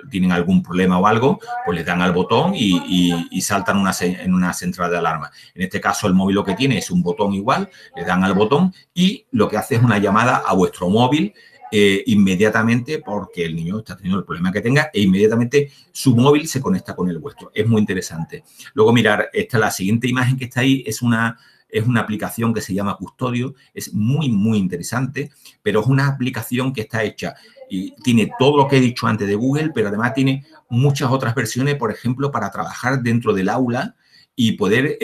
tienen algún problema o algo, pues les dan al botón y saltan en una central de alarma. En este caso, el móvil lo que tiene es un botón igual, le dan al botón y lo que hace es una llamada a vuestro móvil inmediatamente, porque el niño está teniendo el problema que tenga, e inmediatamente su móvil se conecta con el vuestro. Es muy interesante. Luego, mirar, la siguiente imagen que está ahí es una aplicación que se llama Custodio. Es muy, muy interesante, pero es una aplicación que está hecha y tiene todo lo que he dicho antes de Google, pero además tiene muchas otras versiones, por ejemplo, para trabajar dentro del aula y poder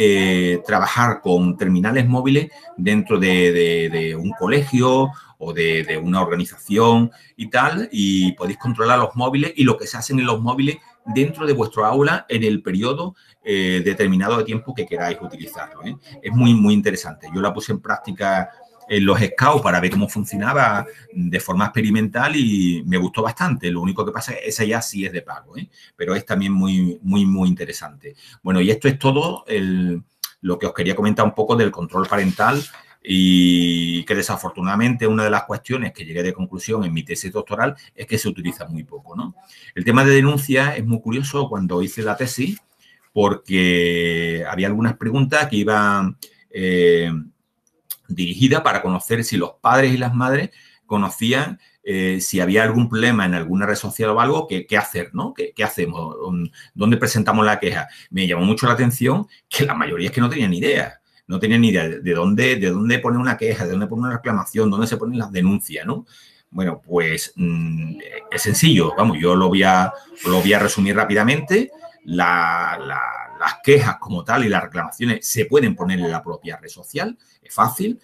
trabajar con terminales móviles dentro de un colegio o de una organización y tal, y podéis controlar los móviles y lo que se hacen en los móviles dentro de vuestro aula en el periodo determinado de tiempo que queráis utilizarlo, ¿eh? Es muy, muy interesante. Yo la puse en práctica en los Scouts para ver cómo funcionaba de forma experimental y me gustó bastante. Lo único que pasa es que esa ya sí es de pago, ¿eh? Pero es también muy, muy, muy interesante. Bueno, y esto es todo lo que os quería comentar un poco del control parental, y que desafortunadamente una de las cuestiones que llegué de conclusión en mi tesis doctoral es que se utiliza muy poco, ¿no? El tema de denuncia es muy curioso cuando hice la tesis, porque había algunas preguntas que iban dirigidas para conocer si los padres y las madres conocían si había algún problema en alguna red social o algo, ¿qué hacer, ¿no? ¿Qué hacemos? ¿Dónde presentamos la queja? Me llamó mucho la atención que la mayoría es que no tenían ni idea. No tenían ni idea de dónde poner una queja, de dónde poner una reclamación, dónde se ponen las denuncias, ¿no? Bueno, pues es sencillo. Vamos, yo lo voy a resumir rápidamente. La las quejas como tal y las reclamaciones se pueden poner en la propia red social, es fácil.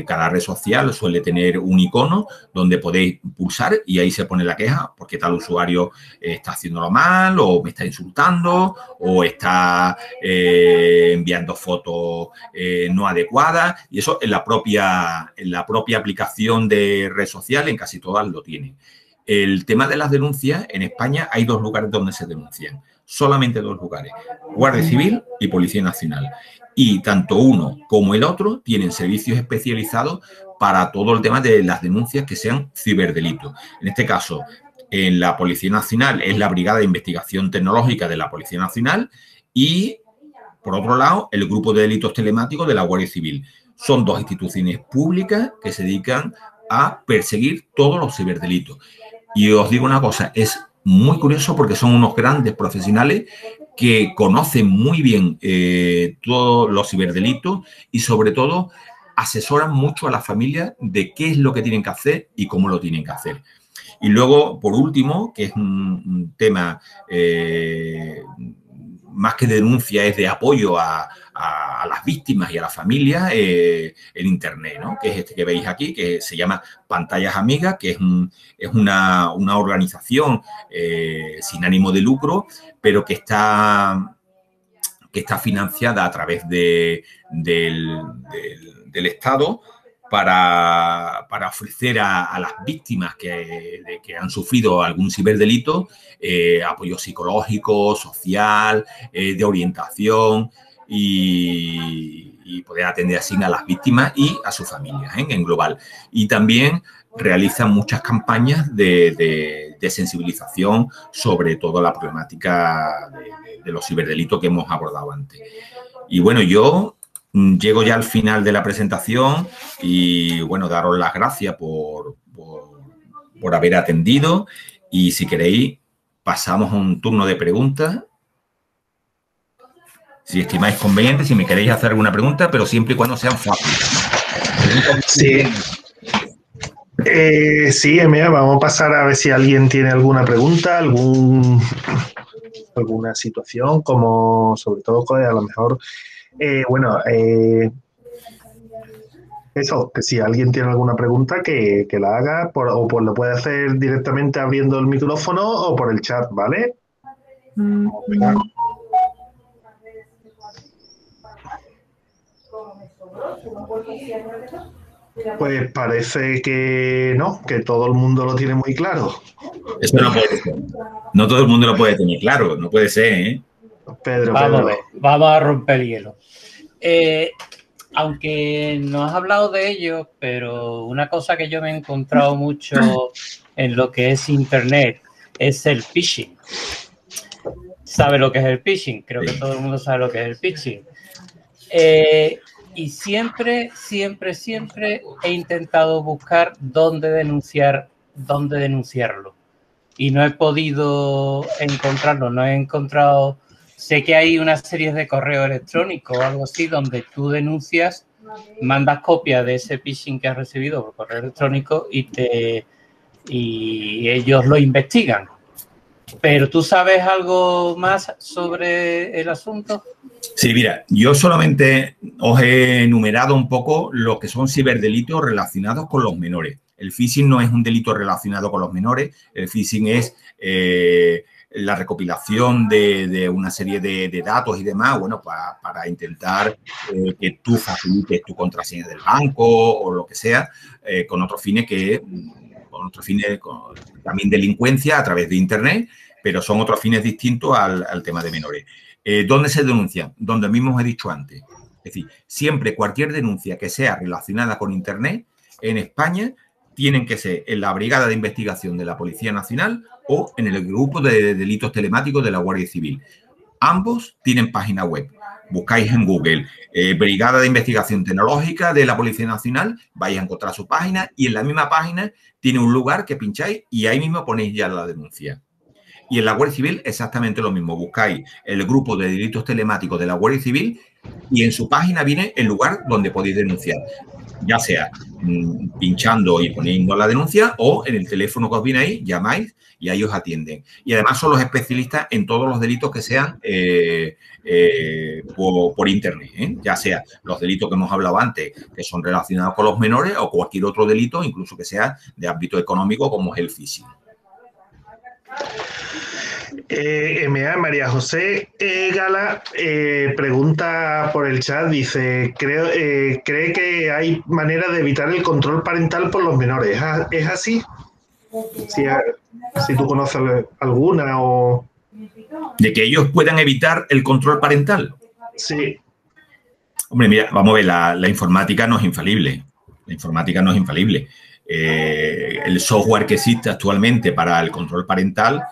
Cada red social suele tener un icono donde podéis pulsar y ahí se pone la queja porque tal usuario está haciéndolo mal o me está insultando o está enviando fotos no adecuadas, y eso en la propia aplicación de red social en casi todas lo tienen. El tema de las denuncias, en España hay 2 lugares donde se denuncian, solamente 2 lugares, Guardia Civil y Policía Nacional. Y tanto uno como el otro tienen servicios especializados para todo el tema de las denuncias que sean ciberdelitos. En este caso, en la Policía Nacional es la Brigada de Investigación Tecnológica de la Policía Nacional y, por otro lado, el Grupo de Delitos Telemáticos de la Guardia Civil. Son 2 instituciones públicas que se dedican a perseguir todos los ciberdelitos. Y os digo una cosa, es muy curioso porque son unos grandes profesionales que conocen muy bien todos los ciberdelitos y, sobre todo, asesoran mucho a las familias de qué es lo que tienen que hacer y cómo lo tienen que hacer. Y luego, por último, que es un tema más que denuncia, es de apoyo a las víctimas y a las familias, en Internet, ¿no? Que es este que veis aquí, que se llama Pantallas Amigas, que es una organización sin ánimo de lucro, pero que está financiada a través del Estado para ofrecer a las víctimas que han sufrido algún ciberdelito apoyo psicológico, social, de orientación y poder atender así a las víctimas y a sus familias en global. Y también realizan muchas campañas de sensibilización sobre toda la problemática de los ciberdelitos que hemos abordado antes. Y bueno, yo llego ya al final de la presentación y, bueno, daros las gracias por haber atendido y, si queréis, pasamos a un turno de preguntas. Si estimáis conveniente, si me queréis hacer alguna pregunta, pero siempre y cuando sean fáciles. Sí. Sí, mira, vamos a pasar a ver si alguien tiene alguna pregunta, alguna situación, como sobre todo a lo mejor, eso, que si alguien tiene alguna pregunta que la haga, o lo puede hacer directamente abriendo el micrófono o por el chat, ¿vale? Venga. Pues parece que no, que todo el mundo lo tiene muy claro. Eso no puede ser. No todo el mundo lo puede tener claro, no puede ser, ¿eh? Pedro. Vamos a romper el hielo. Aunque no has hablado de ello, pero una cosa que yo me he encontrado mucho en lo que es Internet es el phishing. ¿Sabe lo que es el phishing? Creo que todo el mundo sabe lo que es el phishing. Y siempre he intentado buscar dónde denunciarlo. Y no he podido encontrarlo, no he encontrado. Sé que hay una serie de correos electrónicos o algo así donde tú denuncias, mandas copia de ese phishing que has recibido por correo electrónico y ellos lo investigan. ¿Pero tú sabes algo más sobre el asunto? Sí, mira, yo solamente os he enumerado un poco lo que son ciberdelitos relacionados con los menores. El phishing no es un delito relacionado con los menores. El phishing es la recopilación de una serie de datos y demás, bueno, para intentar que tú facilites tu contraseña del banco o lo que sea, con otros fines también delincuencia a través de Internet, pero son otros fines distintos al tema de menores. ¿Dónde se denuncian? Donde mismo os he dicho antes. Es decir, siempre cualquier denuncia que sea relacionada con Internet en España tienen que ser en la Brigada de Investigación de la Policía Nacional o en el Grupo de Delitos Telemáticos de la Guardia Civil. Ambos tienen página web. Buscáis en Google Brigada de Investigación Tecnológica de la Policía Nacional, vais a encontrar su página y en la misma página tiene un lugar que pincháis y ahí mismo ponéis ya la denuncia. Y en la Guardia Civil exactamente lo mismo. Buscáis el Grupo de Delitos Telemáticos de la Guardia Civil y en su página viene el lugar donde podéis denunciar. Ya sea pinchando y poniendo la denuncia, o en el teléfono que os viene ahí, llamáis y ahí os atienden. Y además son los especialistas en todos los delitos que sean por Internet, ya sea los delitos que hemos hablado antes, que son relacionados con los menores, o cualquier otro delito, incluso que sea de ámbito económico, como es el phishing. María José Gala pregunta por el chat, dice, cree que hay manera de evitar el control parental por los menores. ¿Es así? Si tú conoces alguna o... ¿De que ellos puedan evitar el control parental? Sí. Hombre, mira, vamos a ver, la informática no es infalible. La informática no es infalible. El software que existe actualmente para el control parental,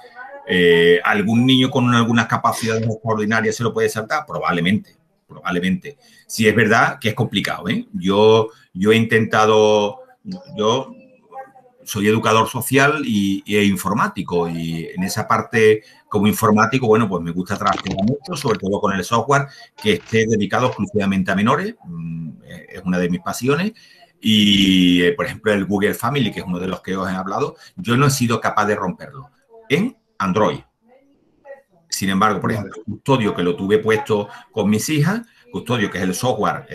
¿algún niño con algunas capacidades extraordinarias se lo puede saltar? Probablemente. Sí, es verdad que es complicado, ¿eh? Yo he intentado... Yo soy educador social e informático, y en esa parte como informático, bueno, pues me gusta trabajar mucho, sobre todo con el software que esté dedicado exclusivamente a menores, es una de mis pasiones. Y, por ejemplo, el Google Family, que es uno de los que os he hablado, yo no he sido capaz de romperlo en Android. Sin embargo, por ejemplo, Custodio, que lo tuve puesto con mis hijas, Custodio, que es el software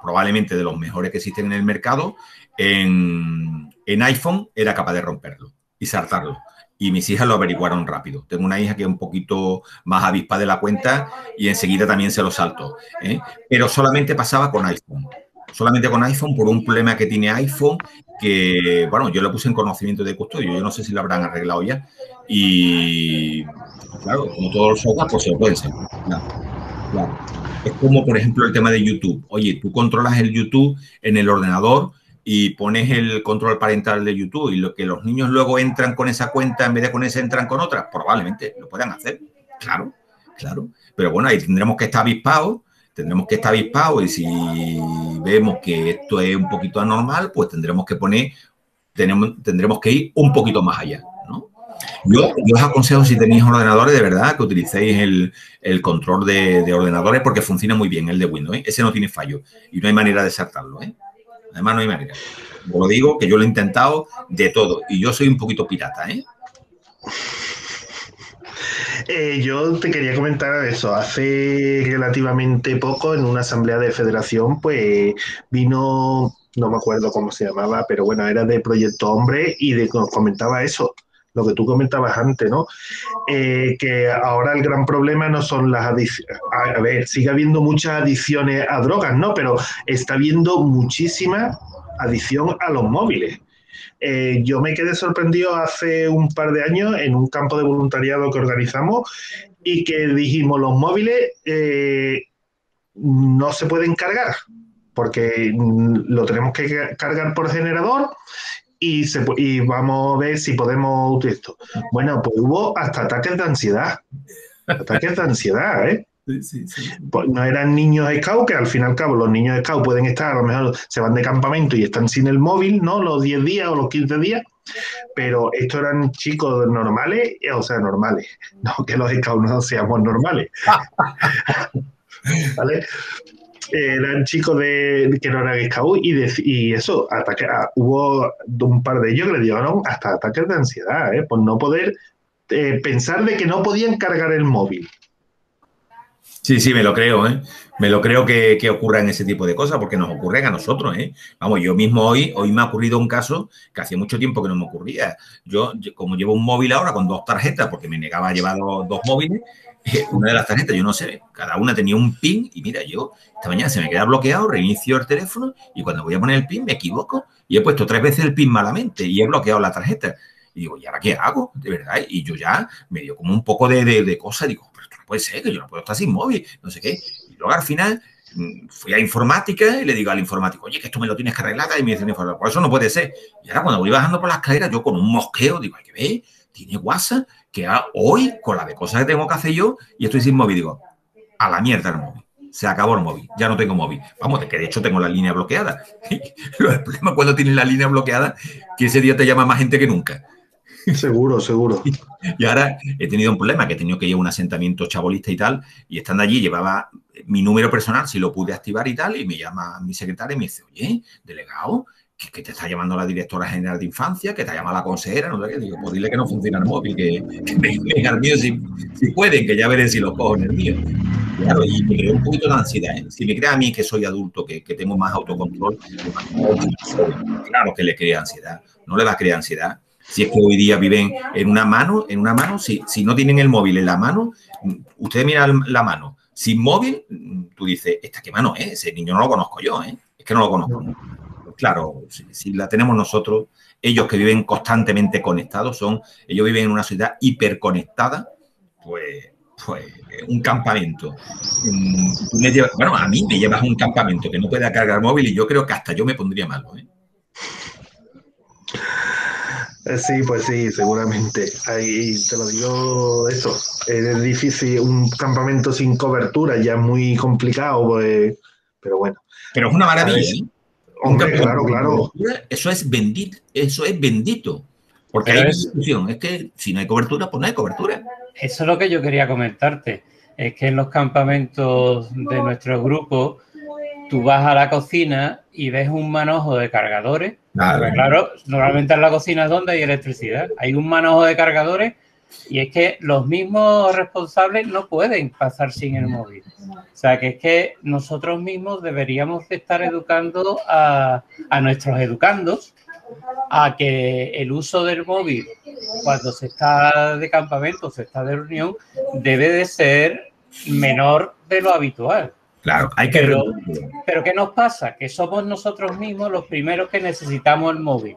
probablemente de los mejores que existen en el mercado, en iPhone era capaz de romperlo y saltarlo. Y mis hijas lo averiguaron rápido. Tengo una hija que es un poquito más avispa de la cuenta y enseguida también se lo saltó, ¿eh? Pero solamente pasaba con iPhone. Solamente con iPhone, por un problema que tiene iPhone, que, bueno, yo lo puse en conocimiento de Custodio. Yo no sé si lo habrán arreglado ya. Y, claro, como todos los software, pues se lo pueden saltar. Claro. Es como, por ejemplo, el tema de YouTube. Oye, tú controlas el YouTube en el ordenador y pones el control parental de YouTube, y lo que los niños luego entran con esa cuenta en vez de con esa entran con otra, probablemente lo puedan hacer. Claro. Pero bueno, ahí tendremos que estar avispados. Y si vemos que esto es un poquito anormal, pues tendremos que ir un poquito más allá, ¿no? Yo os aconsejo, si tenéis ordenadores, de verdad, que utilicéis el control de ordenadores, porque funciona muy bien el de Windows, ¿eh? Ese no tiene fallo y no hay manera de saltarlo, ¿eh? Además, no hay manera. Os lo digo, que yo lo he intentado de todo y yo soy un poquito pirata, ¿eh? Yo te quería comentar eso. Hace relativamente poco, en una asamblea de federación, pues vino, no me acuerdo cómo se llamaba, pero bueno, era de Proyecto Hombre, y comentaba eso, lo que tú comentabas antes, ¿no? Que ahora el gran problema no son las adicciones. A ver, sigue habiendo muchas adicciones a drogas, ¿no? Pero está habiendo muchísima adicción a los móviles. Yo me quedé sorprendido hace un par de años en un campo de voluntariado que organizamos, y que dijimos, los móviles no se pueden cargar porque lo tenemos que cargar por generador, y vamos a ver si podemos utilizar esto. Bueno, pues hubo hasta ataques de ansiedad. Ataques de ansiedad, ¿eh? Sí. Pues no eran niños scout, que al fin y al cabo los niños scout pueden estar, a lo mejor se van de campamento y están sin el móvil, ¿no? Los 10 días o los 15 días, pero estos eran chicos normales, o sea, normales, no que los scouts no seamos normales, ¿vale? Eran chicos que no eran scout, y eso, hubo un par de ellos que le dieron hasta ataques de ansiedad, por no poder pensar de que no podían cargar el móvil. Sí, me lo creo, ¿eh? Me lo creo que ocurran ese tipo de cosas, porque nos ocurren a nosotros, ¿eh? Vamos, yo mismo hoy me ha ocurrido un caso que hacía mucho tiempo que no me ocurría. Yo como llevo un móvil ahora con 2 tarjetas, porque me negaba a llevar 2 móviles, una de las tarjetas, yo no sé, cada una tenía un PIN, y mira, yo esta mañana se me queda bloqueado, reinicio el teléfono, y cuando voy a poner el PIN me equivoco, y he puesto 3 veces el PIN malamente y he bloqueado la tarjeta. Y digo, ¿y ahora qué hago? De verdad. Y yo ya me dio como un poco de cosa. Digo, pero esto no puede ser, que yo no puedo estar sin móvil, no sé qué. Y luego al final fui a informática y le digo al informático, oye, que esto me lo tienes que arreglar. Y me dice, por eso no puede ser. Y ahora cuando voy bajando por las escaleras, yo con un mosqueo, digo, hay que ver, tiene WhatsApp, que hoy, con la de cosas que tengo que hacer yo, y estoy sin móvil, digo, a la mierda el móvil. Se acabó el móvil, ya no tengo móvil. Vamos, de que de hecho tengo la línea bloqueada. El problema cuando tienes la línea bloqueada, que ese día te llama más gente que nunca. Seguro. Y ahora he tenido un problema, que he tenido que ir a un asentamiento chabolista y tal, y estando allí llevaba mi número personal, si lo pude activar y tal, y me llama mi secretaria y me dice, oye, delegado, que te está llamando la directora general de infancia, que te llama la consejera, no sé qué. Digo, pues dile que no funciona el móvil, que me den al mío si pueden, que ya veré si lo cojo en el mío. Claro, y me crea un poquito de ansiedad, ¿eh? Si me crea a mí que soy adulto, que tengo más autocontrol, claro que le crea ansiedad. No le va a crear ansiedad. Si es que hoy día viven en una mano, si no tienen el móvil en la mano, usted mira la mano, sin móvil, tú dices, ¿esta qué mano es? Ese niño no lo conozco yo, ¿eh? Es que no lo conozco. Pues claro, si la tenemos nosotros, ellos que viven constantemente conectados, ellos viven en una sociedad hiperconectada, pues un campamento. Bueno, a mí me llevas a un campamento que no pueda cargar móvil y yo creo que hasta yo me pondría malo, ¿eh? Sí, pues sí, seguramente. Ahí te lo digo, eso. Es difícil, un campamento sin cobertura ya es muy complicado, pues, pero bueno. Pero es una maravilla, ¿eh? Hombre, claro. Eso es bendito, Porque pero hay discusión. Es que si no hay cobertura, pues no hay cobertura. Eso es lo que yo quería comentarte. Es que en los campamentos de nuestro grupo, tú vas a la cocina y ves un manojo de cargadores. Claro, normalmente en la cocina es donde hay electricidad. Hay un manojo de cargadores y es que los mismos responsables no pueden pasar sin el móvil. O sea, que es que nosotros mismos deberíamos de estar educando a nuestros educandos a que el uso del móvil cuando se está de campamento, se está de reunión, debe de ser menor de lo habitual. Claro, hay que... Pero ¿qué nos pasa? Que somos nosotros mismos los primeros que necesitamos el móvil.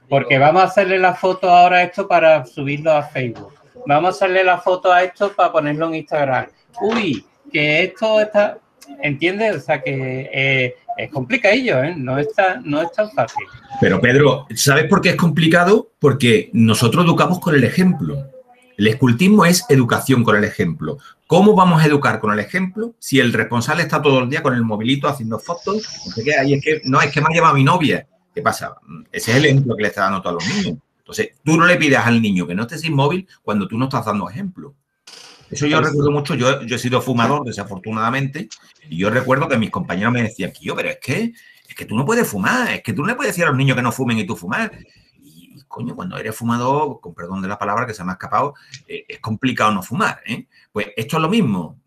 Porque vamos a hacerle la foto ahora a esto para subirlo a Facebook. Vamos a hacerle la foto a esto para ponerlo en Instagram. Uy, que esto está... ¿Entiendes? O sea, que es complicadillo, ¿eh? No es tan fácil. Pero, Pedro, ¿sabes por qué es complicado? Porque nosotros educamos con el ejemplo. El escultismo es educación con el ejemplo. ¿Cómo vamos a educar con el ejemplo si el responsable está todo el día con el movilito haciendo fotos? No sé qué, es que me ha llamado mi novia. ¿Qué pasa? Ese es el ejemplo que le está dando a todos los niños. Entonces, tú no le pidas al niño que no esté sin móvil cuando tú no estás dando ejemplo. Eso yo recuerdo mucho. Yo he sido fumador, desafortunadamente, y yo recuerdo que mis compañeros me decían, pero es que tú no puedes fumar, es que tú no le puedes decir a los niños que no fumen y tú fumar. Y coño, cuando eres fumador, con perdón de la palabra que se me ha escapado, es complicado no fumar, ¿eh? Pues esto es lo mismo.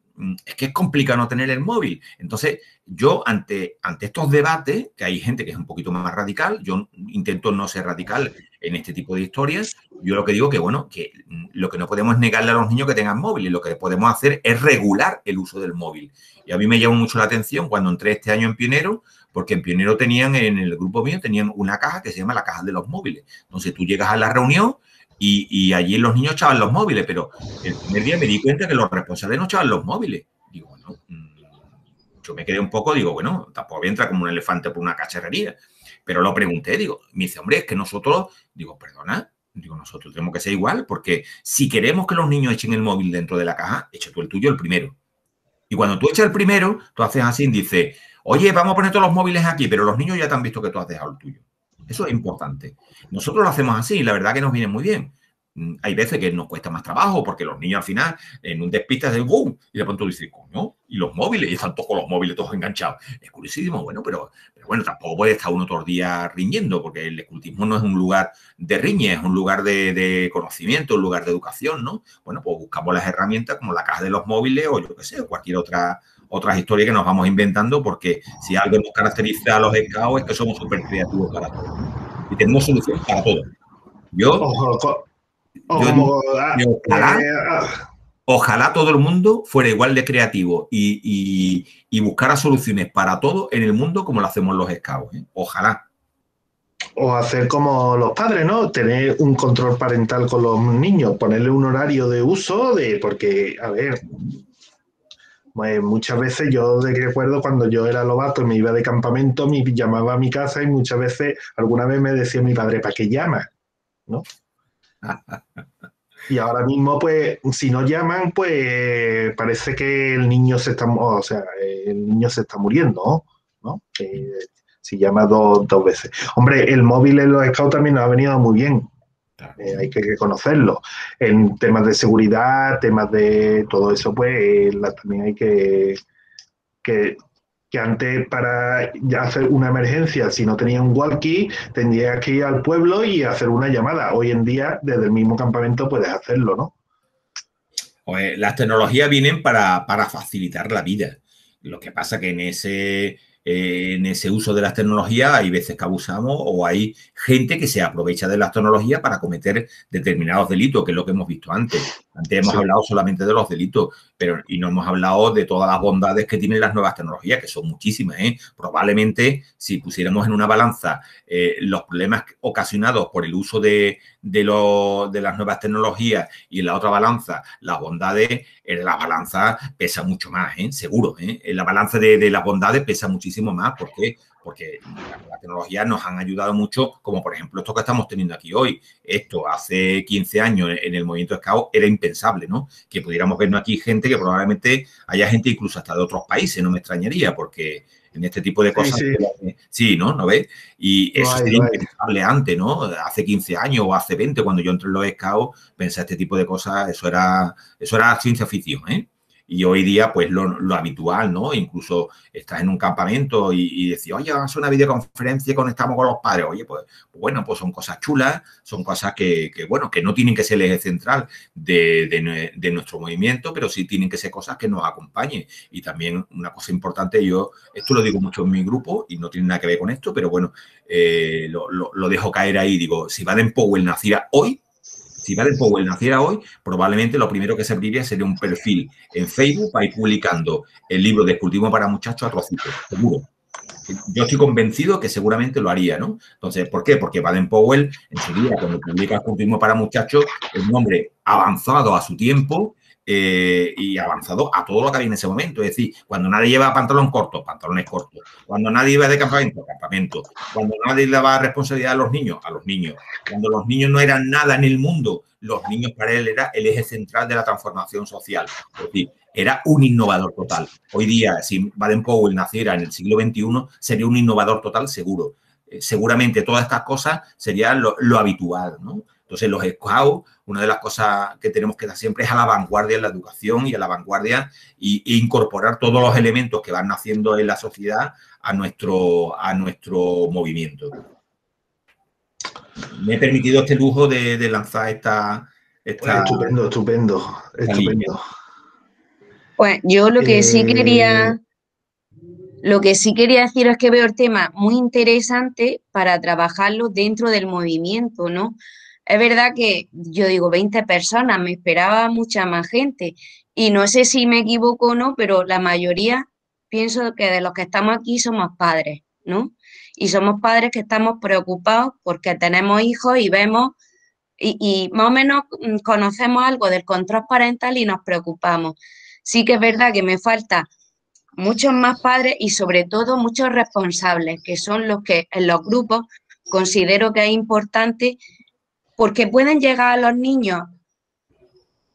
Es que es complicado no tener el móvil. Entonces, yo ante estos debates, que hay gente que es un poquito más radical, yo intento no ser radical en este tipo de historias, yo lo que digo que, bueno, que lo que no podemos es negarle a los niños que tengan móvil y lo que podemos hacer es regular el uso del móvil. Y a mí me llamó mucho la atención cuando entré este año en Pionero, porque en Pionero en el grupo mío, tenían una caja que se llama la caja de los móviles. Entonces, tú llegas a la reunión y allí los niños echaban los móviles, pero el primer día me di cuenta que los responsables no echaban los móviles. Digo, bueno, yo me quedé un poco, digo, bueno, tampoco voy a entrar como un elefante por una cacharrería. Pero lo pregunté, digo, me dice, hombre, es que nosotros, digo, perdona, digo, nosotros tenemos que ser igual, porque si queremos que los niños echen el móvil dentro de la caja, echa tú el tuyo el primero. Y cuando tú echas el primero, tú haces así y dices, oye, vamos a poner todos los móviles aquí, pero los niños ya te han visto que tú has dejado el tuyo. Eso es importante. Nosotros lo hacemos así y la verdad que nos viene muy bien. Hay veces que nos cuesta más trabajo porque los niños al final en un despiste hacen ¡bum! Y de pronto dicen, coño, y los móviles, y están todos con los móviles todos enganchados. Es curiosísimo, bueno, pero bueno, tampoco puede estar uno todo el día riñendo porque el escultismo no es un lugar de riña, es un lugar de conocimiento, un lugar de educación, ¿no? Bueno, pues buscamos las herramientas como la caja de los móviles o yo qué sé, cualquier otras historias que nos vamos inventando, porque si algo nos caracteriza a los scouts es que somos súper creativos para todo, ¿no? Y tenemos soluciones para todo. Ojalá todo el mundo fuera igual de creativo y buscara soluciones para todo en el mundo como lo hacemos los scouts, ¿eh? Ojalá. O hacer como los padres, ¿no? Tener un control parental con los niños, ponerle un horario de uso, porque, a ver, pues muchas veces yo recuerdo cuando yo era lobato y me iba de campamento, me llamaba a mi casa y muchas veces, alguna vez me decía mi padre, ¿para qué llamas? ¿No? Y ahora mismo, pues, si no llaman, pues parece que el niño se está muriendo, ¿no? Si llama dos veces. Hombre, el móvil en los scouts también nos ha venido muy bien. Hay que reconocerlo. En temas de seguridad, temas de todo eso, pues también hay que que antes para hacer una emergencia, si no tenía un walkie, tendrías que ir al pueblo y hacer una llamada. Hoy en día, desde el mismo campamento puedes hacerlo, ¿no? Pues las tecnologías vienen para facilitar la vida. Lo que pasa que en ese uso de las tecnologías hay veces que abusamos o hay gente que se aprovecha de las tecnologías para cometer determinados delitos, que es lo que hemos visto antes. Antes hemos hablado solamente de los delitos, y no hemos hablado de todas las bondades que tienen las nuevas tecnologías, que son muchísimas, ¿eh? Probablemente, si pusiéramos en una balanza los problemas ocasionados por el uso de las nuevas tecnologías y en la otra balanza las bondades, en la balanza pesa mucho más, seguro. En la balanza de las bondades pesa muchísimo más. ¿Por qué? Porque las tecnologías nos han ayudado mucho, como por ejemplo esto que estamos teniendo aquí hoy. Esto hace 15 años en el movimiento Scout era impensable, ¿no? Que pudiéramos vernos aquí gente que probablemente haya gente incluso hasta de otros países, no me extrañaría, porque en este tipo de cosas... Sí, ¿no? ¿No ves? Y eso sería impensable antes, ¿no? Hace 15 años o hace 20, cuando yo entré en los Scouts, pensé este tipo de cosas, eso era ciencia ficción, ¿eh? Y hoy día, pues, lo habitual, ¿no? Incluso estás en un campamento y decís, oye, vamos a hacer una videoconferencia y conectamos con los padres. Oye, pues bueno, pues son cosas chulas, son cosas que no tienen que ser el eje central de nuestro movimiento, pero sí tienen que ser cosas que nos acompañen. Y también una cosa importante, esto lo digo mucho en mi grupo y no tiene nada que ver con esto, pero bueno, lo dejo caer ahí. Digo, si Baden-Powell naciera hoy, probablemente lo primero que se abriría sería un perfil en Facebook para ir publicando el libro de Cultivo para Muchachos a trocitos, seguro. Yo estoy convencido que seguramente lo haría, ¿no? Entonces, ¿por qué? Porque Baden-Powell, en su día, cuando publica Cultivo para Muchachos, es un hombre avanzado a su tiempo y avanzado a todo lo que había en ese momento. Es decir, cuando nadie lleva pantalón corto, pantalones cortos. Cuando nadie iba de campamento, campamento. Cuando nadie le daba responsabilidad a los niños. Cuando los niños no eran nada en el mundo, los niños para él era el eje central de la transformación social. Es decir, era un innovador total. Hoy día, si Baden-Powell naciera en el siglo XXI, sería un innovador total seguro. Seguramente todas estas cosas serían lo habitual, ¿no? Entonces, los Scouts, una de las cosas que tenemos que dar siempre es a la vanguardia en la educación y a la vanguardia e incorporar todos los elementos que van naciendo en la sociedad a nuestro movimiento. Me he permitido este lujo de lanzar esta Estupendo. Pues yo lo que sí quería decir es que veo el tema muy interesante para trabajarlo dentro del movimiento, ¿no? Es verdad que yo digo 20 personas, me esperaba mucha más gente y no sé si me equivoco o no, pero la mayoría pienso que de los que estamos aquí somos padres, ¿no? Y somos padres que estamos preocupados porque tenemos hijos y vemos y más o menos conocemos algo del control parental y nos preocupamos. Sí que es verdad que me falta muchos más padres y sobre todo muchos responsables, que son los que en los grupos considero que es importante porque pueden llegar a los niños,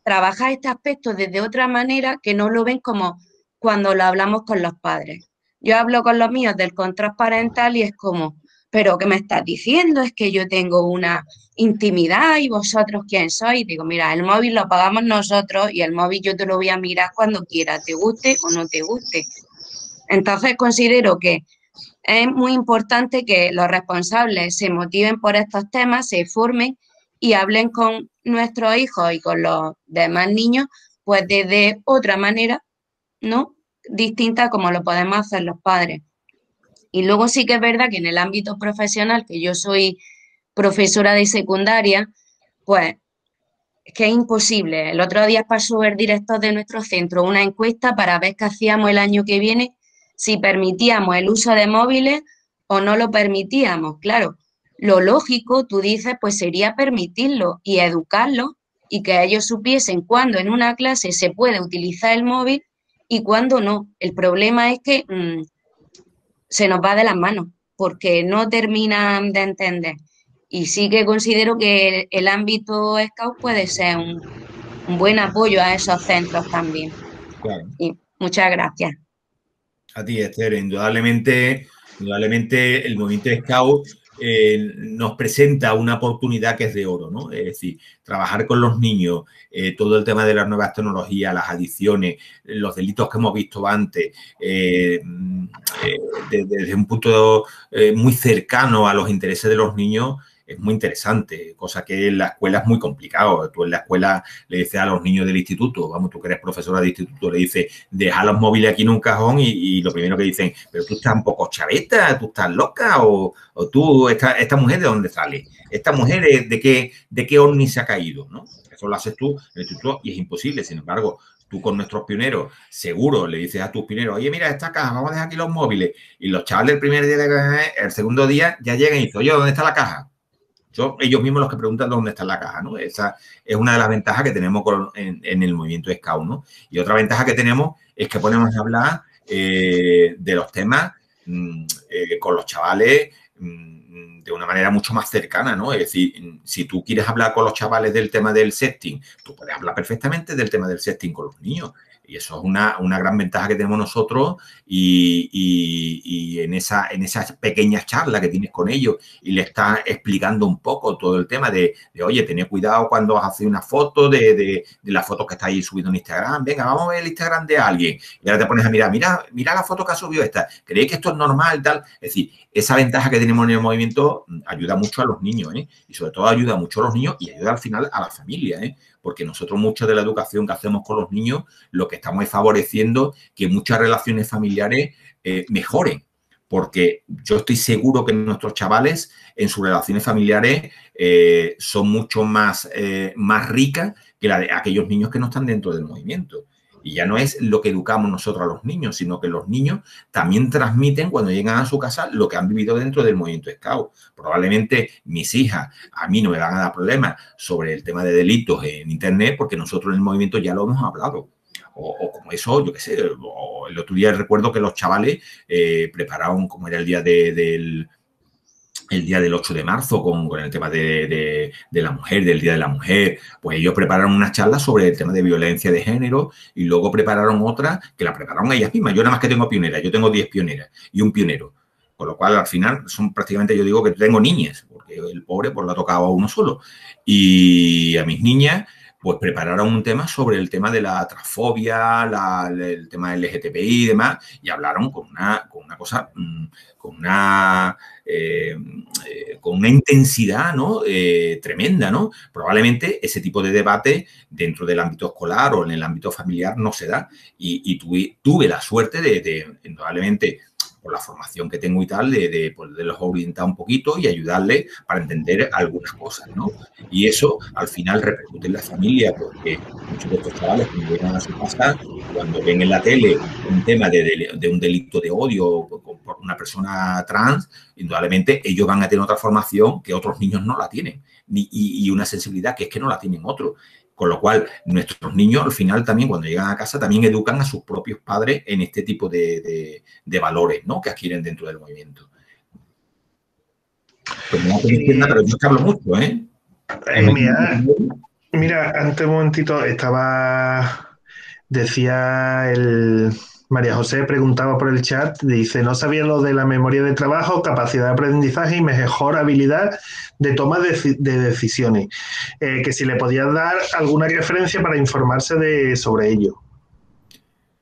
trabajar este aspecto desde otra manera que no lo ven como cuando lo hablamos con los padres. Yo hablo con los míos del control parental y es como, ¿pero qué me estás diciendo? Es que yo tengo una intimidad y vosotros quién sois. Digo, mira, el móvil lo pagamos nosotros y el móvil yo te lo voy a mirar cuando quiera, te guste o no te guste. Entonces considero que es muy importante que los responsables se motiven por estos temas, se formen y hablen con nuestros hijos y con los demás niños, pues desde otra manera, ¿no? Distinta como lo podemos hacer los padres. Y luego sí que es verdad que en el ámbito profesional, que yo soy profesora de secundaria, pues es que es imposible. El otro día pasó el director de nuestro centro una encuesta para ver qué hacíamos el año que viene, si permitíamos el uso de móviles o no lo permitíamos. Claro, lo lógico, tú dices, pues sería permitirlo y educarlo y que ellos supiesen cuándo en una clase se puede utilizar el móvil y cuándo no. El problema es que se nos va de las manos porque no terminan de entender. Y sí que considero que el ámbito Scout puede ser un buen apoyo a esos centros también. Claro. Y muchas gracias. A ti, Esther. Indudablemente el movimiento Scout nos presenta una oportunidad que es de oro, ¿no? Es decir, trabajar con los niños, todo el tema de las nuevas tecnologías, las adicciones, los delitos que hemos visto antes, desde un punto muy cercano a los intereses de los niños, es muy interesante, cosa que en la escuela es muy complicado. Tú en la escuela le dices a los niños del instituto, vamos, tú que eres profesora de instituto, le dices, deja los móviles aquí en un cajón y lo primero que dicen, pero tú estás un poco chaveta, tú estás loca o tú, esta mujer ¿de dónde sale? Esta mujer ¿de qué ovni se ha caído? ¿No? Eso lo haces tú en el instituto y es imposible. Sin embargo, tú con nuestros pioneros, seguro le dices a tus pioneros, oye, mira, esta caja, vamos a dejar aquí los móviles. Y los chavales el primer día, el segundo día, ya llegan y dicen, oye, ¿dónde está la caja? Ellos mismos los que preguntan dónde está la caja, ¿no? Esa es una de las ventajas que tenemos en el movimiento Scout, ¿no? Y otra ventaja que tenemos es que podemos hablar de los temas con los chavales de una manera mucho más cercana, ¿no? Es decir, si tú quieres hablar con los chavales del tema del sexting, tú puedes hablar perfectamente del tema del sexting con los niños. Y eso es una gran ventaja que tenemos nosotros y en esas pequeñas charlas que tienes con ellos y le estás explicando un poco todo el tema de oye, tened cuidado cuando vas a hacer una foto de las fotos que estáis subiendo en Instagram. Venga, vamos a ver el Instagram de alguien. Y ahora te pones a mira la foto que ha subido esta. ¿Creéis que esto es normal? Tal. Es decir, esa ventaja que tenemos en el movimiento ayuda mucho a los niños, ¿eh? Y sobre todo ayuda mucho a los niños y ayuda al final a la familia, ¿eh? Porque nosotros mucho de la educación que hacemos con los niños, lo que estamos es favoreciendo que muchas relaciones familiares mejoren. Porque yo estoy seguro que nuestros chavales en sus relaciones familiares son mucho más ricas que la de aquellos niños que no están dentro del movimiento. Y ya no es lo que educamos nosotros a los niños, sino que los niños también transmiten cuando llegan a su casa lo que han vivido dentro del movimiento Scout. Probablemente mis hijas a mí no me van a dar problemas sobre el tema de delitos en Internet porque nosotros en el movimiento ya lo hemos hablado. O como eso, yo qué sé, el otro día recuerdo que los chavales prepararon, como era el día del 8 de marzo con el tema de la mujer, del Día de la Mujer, pues ellos prepararon una charla sobre el tema de violencia de género y luego prepararon otra que la prepararon ellas mismas. Yo nada más que tengo pioneras, yo tengo 10 pioneras y un pionero. Con lo cual, al final, son prácticamente, yo digo que tengo niñas, porque el pobre pues lo ha tocado a uno solo. Y a mis niñas pues prepararon un tema sobre el tema de la transfobia, el tema LGTBI y demás, y hablaron con una cosa, con una intensidad, ¿no? Tremenda, ¿no? Probablemente ese tipo de debate dentro del ámbito escolar o en el ámbito familiar no se da. Y tuve la suerte de indudablemente, por la formación que tengo y tal, de los orientar un poquito y ayudarles para entender algunas cosas, ¿no? Y eso, al final, repercute en la familia, porque muchos de estos chavales, cuando llegan a su casa, cuando ven en la tele un tema de un delito de odio por una persona trans, indudablemente ellos van a tener otra formación que otros niños no la tienen, y una sensibilidad que es que no la tienen otros. Con lo cual, nuestros niños, al final, también, cuando llegan a casa, también educan a sus propios padres en este tipo de valores, ¿no? Que adquieren dentro del movimiento. Pues no te entienda, pero yo es que hablo mucho, ¿eh? Mira, antes un momentito decía María José, preguntaba por el chat, dice, no sabía lo de la memoria de trabajo, capacidad de aprendizaje y mejor habilidad de toma de decisiones. Que si le podías dar alguna referencia para informarse sobre ello.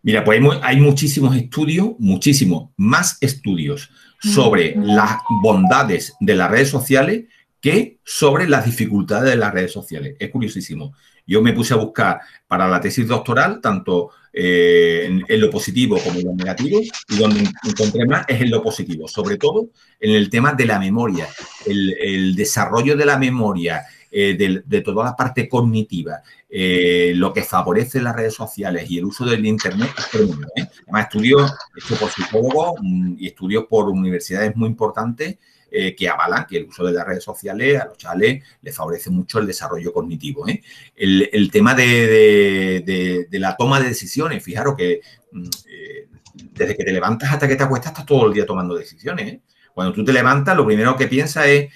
Mira, pues hay muchísimos estudios, muchísimos más estudios sobre las bondades de las redes sociales que sobre las dificultades de las redes sociales. Es curiosísimo. Yo me puse a buscar para la tesis doctoral, tanto en lo positivo como en lo negativo, y donde encontré más es en lo positivo, sobre todo en el tema de la memoria, el desarrollo de la memoria, de toda la parte cognitiva, lo que favorece las redes sociales y el uso del Internet es tremendo, ¿eh? Además, estudios hechos por psicólogos y estudios por universidades muy importantes que avalan que el uso de las redes sociales a los chavales les favorece mucho el desarrollo cognitivo, ¿eh? El tema de la toma de decisiones, fijaros que desde que te levantas hasta que te acuestas estás todo el día tomando decisiones, ¿eh? Cuando tú te levantas, lo primero que piensas es,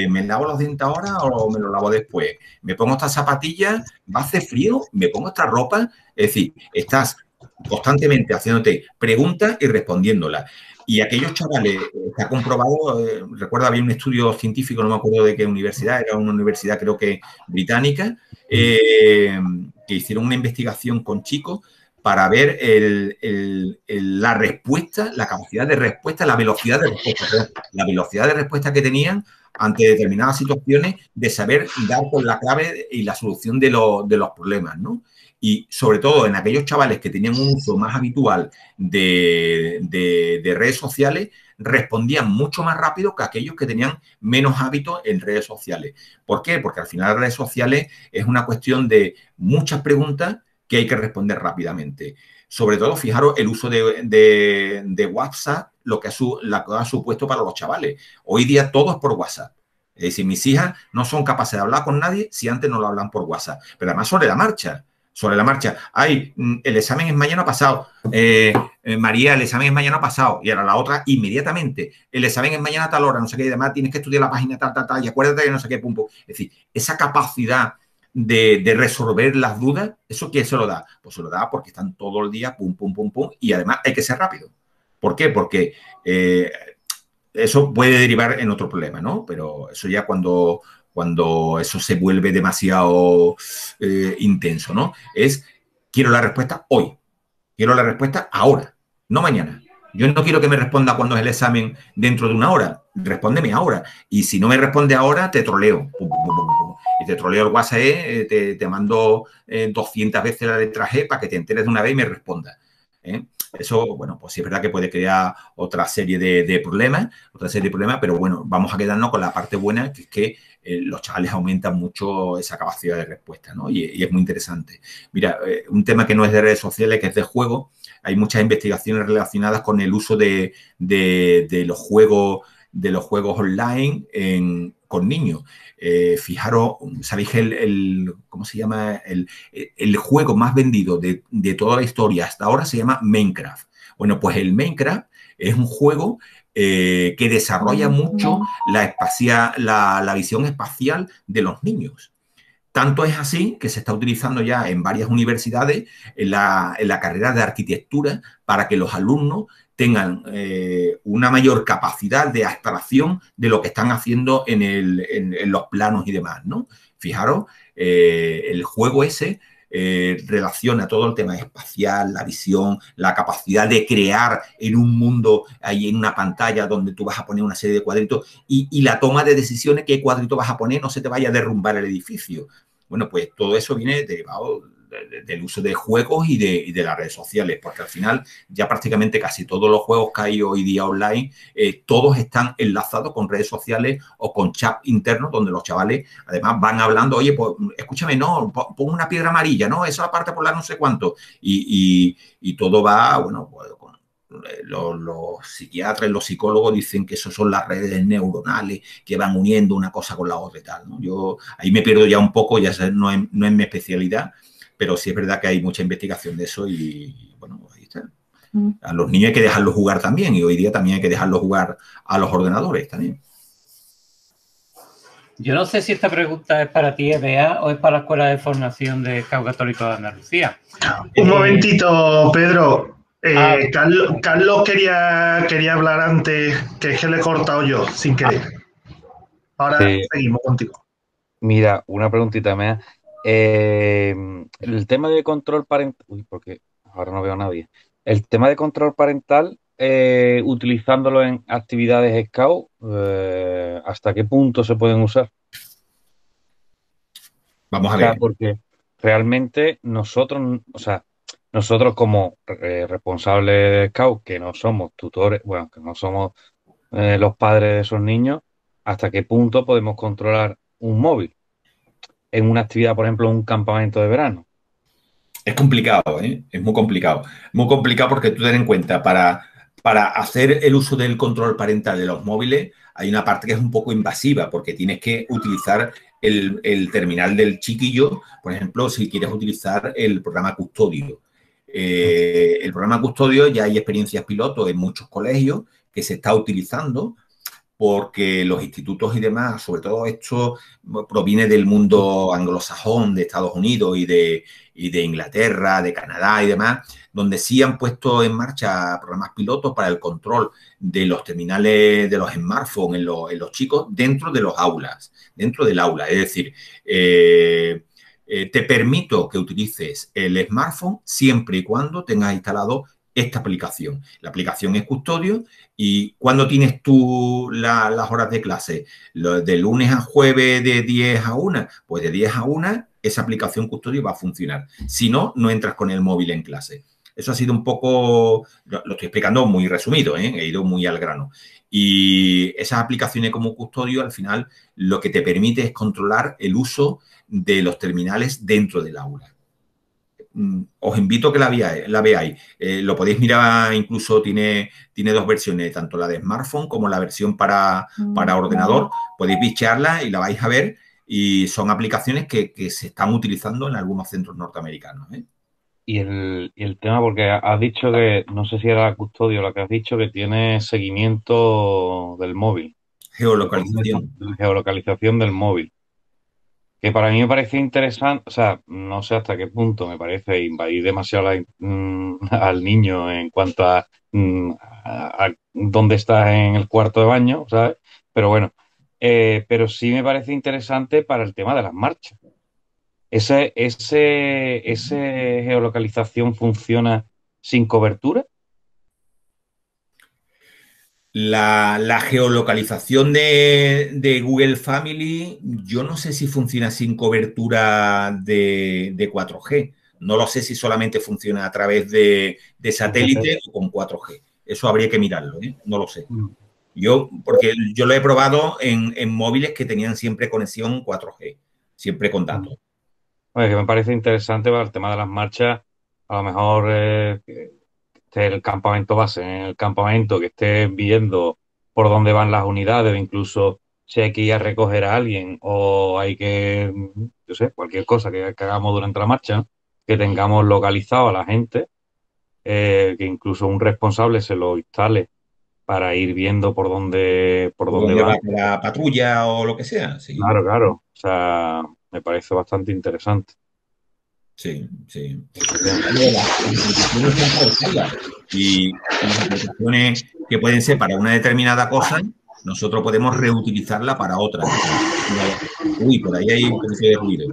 ¿me lavo los dientes ahora o me los lavo después? ¿Me pongo estas zapatillas? ¿Va a hacer frío? ¿Me pongo esta ropa? Es decir, estás constantemente haciéndote preguntas y respondiéndolas. Y aquellos chavales, se ha comprobado, recuerdo había un estudio científico, no me acuerdo de qué universidad, era una universidad creo que británica, que hicieron una investigación con chicos para ver la respuesta, la capacidad de respuesta, la velocidad de respuesta, la velocidad de respuesta que tenían ante determinadas situaciones, de saber dar con la clave y la solución de los problemas, ¿no? Y sobre todo en aquellos chavales que tenían un uso más habitual de redes sociales, respondían mucho más rápido que aquellos que tenían menos hábitos en redes sociales. ¿Por qué? Porque al final las redes sociales es una cuestión de muchas preguntas que hay que responder rápidamente. Sobre todo, fijaros, el uso de WhatsApp, lo que ha supuesto para los chavales. Hoy día todo es por WhatsApp. Es decir, mis hijas no son capaces de hablar con nadie si antes no lo hablan por WhatsApp. Pero además sobre la marcha. Sobre la marcha. Ay, el examen es mañana pasado. María, el examen es mañana pasado. Y ahora la otra, inmediatamente. El examen es mañana a tal hora, no sé qué. Y además tienes que estudiar la página tal. Y acuérdate que no sé qué, pum, pum. Es decir, esa capacidad de resolver las dudas, ¿eso quién se lo da? Pues se lo da porque están todo el día, pum, pum, pum, pum. Y además hay que ser rápido. ¿Por qué? Porque eso puede derivar en otro problema, ¿no? Pero eso ya cuando eso se vuelve demasiado intenso, ¿no? Quiero la respuesta hoy, quiero la respuesta ahora, no mañana. Yo no quiero que me responda cuando es el examen dentro de una hora, respóndeme ahora. Y si no me responde ahora, te troleo. Pum, pum, pum, pum. Y te troleo el WhatsApp, te mando 200 veces la letra G para que te enteres de una vez y me respondas. Eso, bueno, pues sí es verdad que puede crear otra serie de problemas, pero bueno, vamos a quedarnos con la parte buena, que es que los chavales aumentan mucho esa capacidad de respuesta, ¿no? Y es muy interesante. Mira, un tema que no es de redes sociales, que es de juego, hay muchas investigaciones relacionadas con el uso de los juegos online con niños. Fijaros, ¿sabéis cómo se llama? El juego más vendido de toda la historia hasta ahora se llama Minecraft. Bueno, pues el Minecraft es un juego que desarrolla mucho la visión espacial de los niños. Tanto es así que se está utilizando ya en varias universidades en la carrera de arquitectura para que los alumnos tengan una mayor capacidad de abstracción de lo que están haciendo en los planos y demás, ¿no? Fijaros, el juego ese relaciona todo el tema espacial, la visión, la capacidad de crear en un mundo, ahí en una pantalla donde tú vas a poner una serie de cuadritos y la toma de decisiones, qué cuadrito vas a poner, no se te vaya a derrumbar el edificio. Bueno, pues todo eso viene derivado del uso de juegos y de las redes sociales, porque al final ya prácticamente casi todos los juegos que hay hoy día online, todos están enlazados con redes sociales o con chat internos donde los chavales además van hablando, oye, pues escúchame, no, pon una piedra amarilla, no, esa parte por la no sé cuánto, y todo va, bueno, pues los psiquiatras, los psicólogos dicen que eso son las redes neuronales que van uniendo una cosa con la otra y tal, ¿no? Yo ahí me pierdo ya un poco, ya no es mi especialidad, pero sí es verdad que hay mucha investigación de eso y bueno, ahí está. A los niños hay que dejarlos jugar también y hoy día también hay que dejarlos jugar a los ordenadores también. Yo no sé si esta pregunta es para ti, EBA, o es para la Escuela de Formación de CAU Católico de Andalucía. Un momentito, Pedro. Carlos quería hablar antes, que es que le he cortado yo, sin querer. Ahora seguimos contigo. Mira, una preguntita más. El tema de control parental... Uy, porque ahora no veo a nadie. El tema de control parental, utilizándolo en actividades Scout, ¿hasta qué punto se pueden usar? Vamos a ver. O sea, porque realmente nosotros como responsables de Scout, que no somos tutores, bueno, que no somos los padres de esos niños, ¿hasta qué punto podemos controlar un móvil en una actividad, por ejemplo, un campamento de verano? Es complicado, ¿eh? Es muy complicado. Muy complicado porque tú ten en cuenta, para hacer el uso del control parental de los móviles, hay una parte que es un poco invasiva porque tienes que utilizar el terminal del chiquillo, por ejemplo, si quieres utilizar el programa Custodio. El programa Custodio ya hay experiencias piloto en muchos colegios que se está utilizando porque los institutos y demás, sobre todo esto proviene del mundo anglosajón, de Estados Unidos y de Inglaterra, de Canadá y demás, donde sí han puesto en marcha programas pilotos para el control de los terminales de los smartphones en los chicos dentro de los aulas, dentro del aula. Es decir, te permito que utilices el smartphone siempre y cuando tengas instalado esta aplicación. La aplicación es Custodio y cuando tienes tú las horas de clase, de lunes a jueves de 10 a 1, pues de 10 a 1 esa aplicación Custodio va a funcionar. Si no, no entras con el móvil en clase. Eso ha sido un poco, lo estoy explicando muy resumido, he ido muy al grano. Y esas aplicaciones como Custodio, al final, lo que te permite es controlar el uso de los terminales dentro del aula. Os invito a que la veáis. Lo podéis mirar, incluso tiene dos versiones, tanto la de smartphone como la versión para ordenador. Podéis bichearla y la vais a ver. Y son aplicaciones que se están utilizando en algunos centros norteamericanos. Y el tema, porque has dicho que, no sé si era Custodio la que has dicho, que tiene seguimiento del móvil. Geolocalización. Geolocalización del móvil. Que para mí me parece interesante, o sea, no sé hasta qué punto me parece invadir demasiado al niño en cuanto a dónde estás en el cuarto de baño, ¿sabes? Pero bueno, pero sí me parece interesante para el tema de las marchas. ¿Ese geolocalización funciona sin cobertura? La geolocalización de Google Family, yo no sé si funciona sin cobertura de 4G. No lo sé si solamente funciona a través de satélite o con 4G. Eso habría que mirarlo, no lo sé. Porque yo lo he probado en móviles que tenían siempre conexión 4G, siempre con datos. Bueno, que me parece interesante para el tema de las marchas, a lo mejor que esté el campamento base, en el campamento, que esté viendo por dónde van las unidades, o incluso si hay que ir a recoger a alguien o hay que, yo sé, cualquier cosa que hagamos durante la marcha, ¿no? Que tengamos localizado a la gente, que incluso un responsable se lo instale para ir viendo por dónde va la patrulla o lo que sea. Sí. Claro. O sea, me parece bastante interesante. Sí. Y las aplicaciones que pueden ser para una determinada cosa, nosotros podemos reutilizarla para otra. Uy, por ahí hay un poquito de ruido.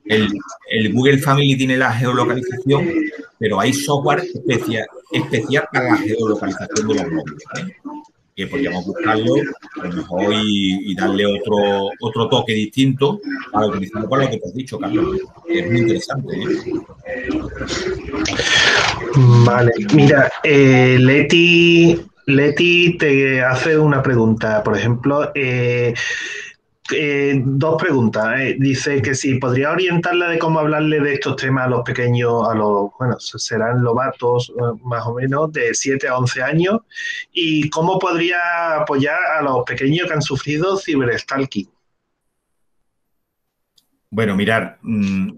El Google Family tiene la geolocalización, pero hay software especial para la geolocalización de los móviles, que podríamos buscarlo a lo mejor y darle otro toque distinto para utilizarlo para lo que te has dicho, Carlos. Es muy interesante. Vale, mira, Leti te hace una pregunta, por ejemplo, dos preguntas. Dice que si podría orientarla de cómo hablarle de estos temas a los pequeños, bueno, serán lobatos más o menos de 7 a 11 años, y cómo podría apoyar a los pequeños que han sufrido ciberstalking. Bueno, mirar,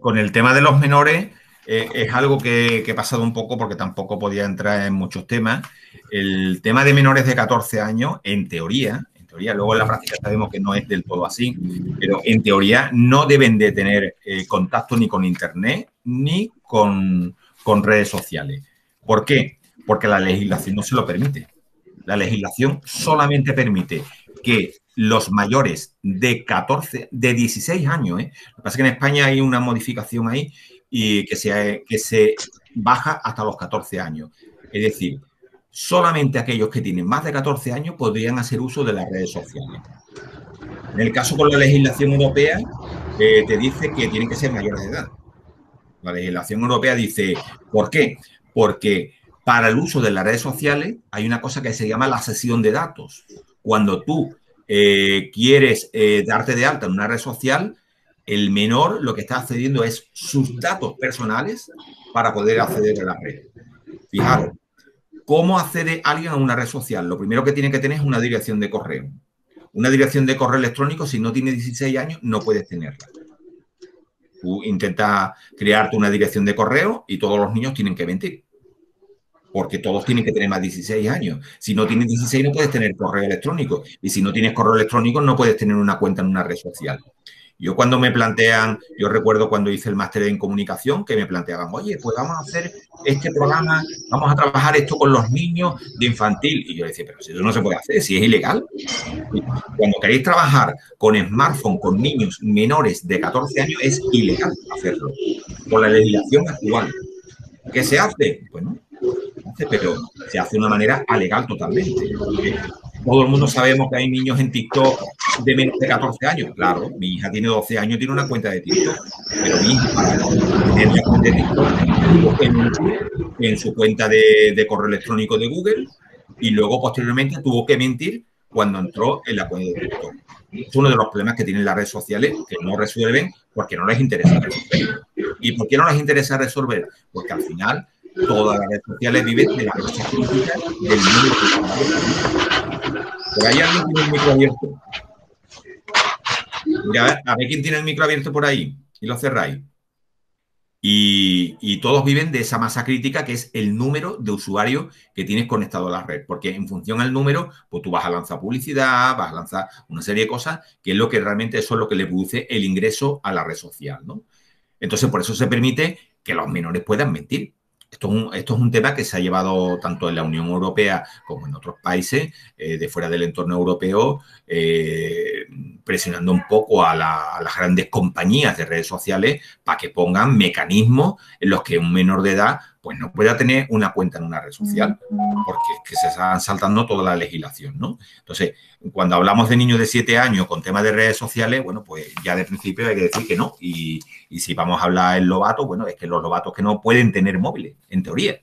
con el tema de los menores es algo que he pasado un poco porque tampoco podía entrar en muchos temas. El tema de menores de 14 años, en teoría, luego en la práctica sabemos que no es del todo así, pero en teoría no deben de tener contacto ni con Internet ni con redes sociales. ¿Por qué? Porque la legislación no se lo permite. La legislación solamente permite que los mayores de 16 años, lo que pasa es que en España hay una modificación ahí y que se baja hasta los 14 años. Es decir, solamente aquellos que tienen más de 14 años podrían hacer uso de las redes sociales. En el caso con la legislación europea, te dice que tienen que ser mayores de edad. La legislación europea dice, ¿por qué? Porque para el uso de las redes sociales hay una cosa que se llama la cesión de datos. Cuando tú quieres darte de alta en una red social, el menor lo que está accediendo es sus datos personales para poder acceder a la red. Fijaros, ¿cómo accede alguien a una red social? Lo primero que tiene que tener es una dirección de correo. Una dirección de correo electrónico, si no tienes 16 años, no puedes tenerla. Tú intentas crearte una dirección de correo y todos los niños tienen que mentir. Porque todos tienen que tener más de 16 años. Si no tienes 16 no puedes tener correo electrónico. Y si no tienes correo electrónico no puedes tener una cuenta en una red social. Yo cuando me plantean, yo recuerdo cuando hice el máster en comunicación, que me planteaban, oye, pues vamos a hacer este programa, vamos a trabajar esto con los niños de infantil. Y yo decía, pero si eso no se puede hacer, si es ilegal. Cuando queréis trabajar con smartphone con niños menores de 14 años, es ilegal hacerlo, por la legislación actual. ¿Qué se hace? Bueno, pero se hace de una manera alegal totalmente. Todo el mundo sabemos que hay niños en TikTok de menos de 14 años. Claro, mi hija tiene 12 años, tiene una cuenta de TikTok, pero mi hija para tener la cuenta de TikTok en su cuenta de correo electrónico de Google y luego posteriormente tuvo que mentir cuando entró en la cuenta de TikTok. Es uno de los problemas que tienen las redes sociales que no resuelven porque no les interesa resolver. ¿Y por qué no les interesa resolver? Porque al final todas las redes sociales viven de la cosa crítica del mundo. Por ahí alguien tiene el micro abierto. Mira, a ver quién tiene el micro abierto por ahí y lo cerráis. Y todos viven de esa masa crítica que es el número de usuarios que tienes conectado a la red. Porque en función al número, pues tú vas a lanzar publicidad, vas a lanzar una serie de cosas que es lo que realmente eso es lo que le produce el ingreso a la red social, ¿no? Entonces, por eso se permite que los menores puedan mentir. Esto es un tema que se ha llevado tanto en la Unión Europea como en otros países de fuera del entorno europeo, presionando un poco a las grandes compañías de redes sociales para que pongan mecanismos en los que un menor de edad pues no pueda tener una cuenta en una red social, porque es que se están saltando toda la legislación, ¿no? Entonces, cuando hablamos de niños de 7 años con temas de redes sociales, bueno, pues ya de principio hay que decir que no. Y si vamos a hablar en lobato, bueno, es que los lobatos que no pueden tener móviles, en teoría.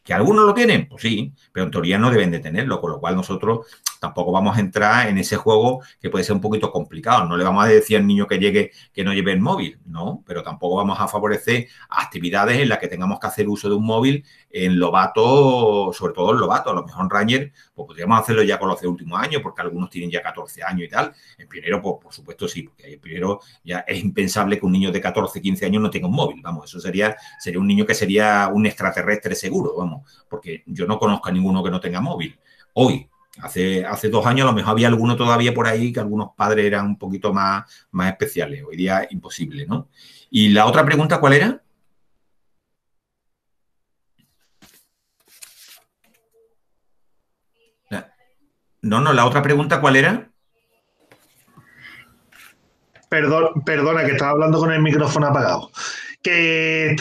¿Que algunos lo tienen? Pues sí, pero en teoría no deben de tenerlo, con lo cual nosotros tampoco vamos a entrar en ese juego que puede ser un poquito complicado. No le vamos a decir al niño que llegue que no lleve el móvil, no, pero tampoco vamos a favorecer actividades en las que tengamos que hacer uso de un móvil en lobato, sobre todo en lobato. A lo mejor en Ranger, pues podríamos hacerlo ya con los de últimos años, porque algunos tienen ya 14 años y tal. En pionero, pues por supuesto sí, porque en pionero ya es impensable que un niño de 14, 15 años no tenga un móvil. Vamos, eso sería un niño que sería un extraterrestre seguro, vamos, porque yo no conozco a ninguno que no tenga móvil. Hoy, hace 2 años a lo mejor había alguno todavía por ahí que algunos padres eran un poquito más especiales. Hoy día imposible, ¿no? Y la otra pregunta, ¿cuál era? No, la otra pregunta, ¿cuál era? Perdona, que estaba hablando con el micrófono apagado. Que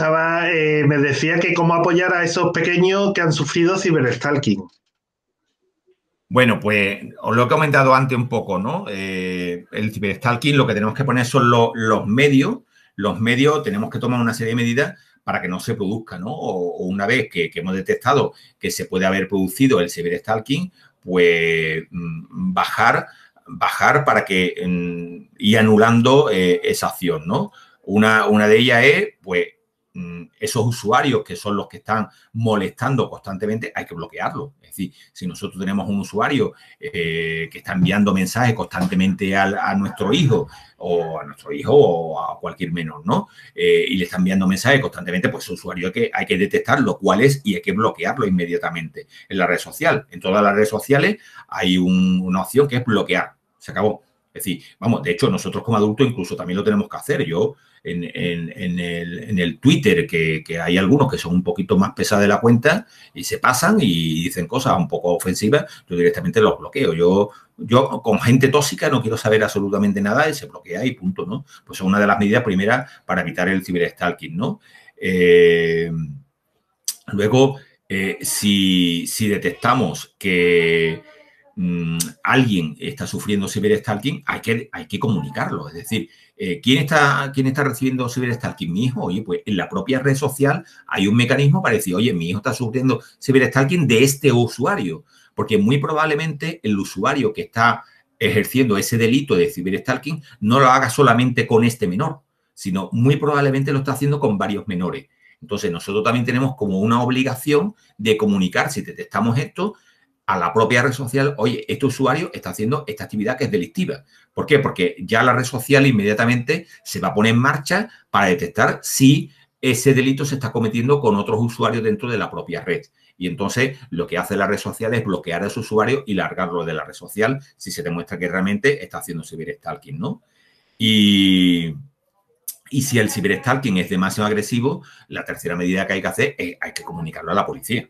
me decía que cómo apoyar a esos pequeños que han sufrido ciberstalking. Bueno, pues os lo he comentado antes un poco, ¿no? El ciberstalking, lo que tenemos que poner son los medios. Los medios tenemos que tomar una serie de medidas para que no se produzca, ¿no? O una vez que hemos detectado que se puede haber producido el ciberstalking, pues bajar para que ir anulando esa acción, ¿no? Una de ellas es, pues, esos usuarios que son los que están molestando constantemente, hay que bloquearlos. Es decir, si nosotros tenemos un usuario que está enviando mensajes constantemente a nuestro hijo o a cualquier menor, ¿no? Y le está enviando mensajes constantemente, pues ese usuario hay que detectarlo cuál es y hay que bloquearlo inmediatamente en la red social. En todas las redes sociales hay una opción que es bloquear. Se acabó. Es decir, vamos, de hecho, nosotros como adultos incluso también lo tenemos que hacer. Yo en el Twitter, que hay algunos que son un poquito más pesados de la cuenta y se pasan y dicen cosas un poco ofensivas, yo directamente los bloqueo. Yo con gente tóxica no quiero saber absolutamente nada y se bloquea y punto, ¿no? Pues es una de las medidas primeras para evitar el ciberstalking, ¿no? Luego, si detectamos que alguien está sufriendo ciberstalking, hay que comunicarlo. Es decir, ¿quién está recibiendo ciberstalking? Mi hijo. Oye, pues en la propia red social hay un mecanismo para decir, oye, mi hijo está sufriendo ciberstalking de este usuario. Porque muy probablemente el usuario que está ejerciendo ese delito de ciberstalking no lo haga solamente con este menor, sino muy probablemente lo está haciendo con varios menores. Entonces, nosotros también tenemos como una obligación de comunicar, si detectamos esto, a la propia red social, oye, este usuario está haciendo esta actividad que es delictiva. ¿Por qué? Porque ya la red social inmediatamente se va a poner en marcha para detectar si ese delito se está cometiendo con otros usuarios dentro de la propia red. Y entonces lo que hace la red social es bloquear a ese usuario y largarlo de la red social si se demuestra que realmente está haciendo ciberstalking, ¿no? Y si el ciberstalking es demasiado agresivo, la tercera medida que hay que hacer es hay que comunicarlo a la policía.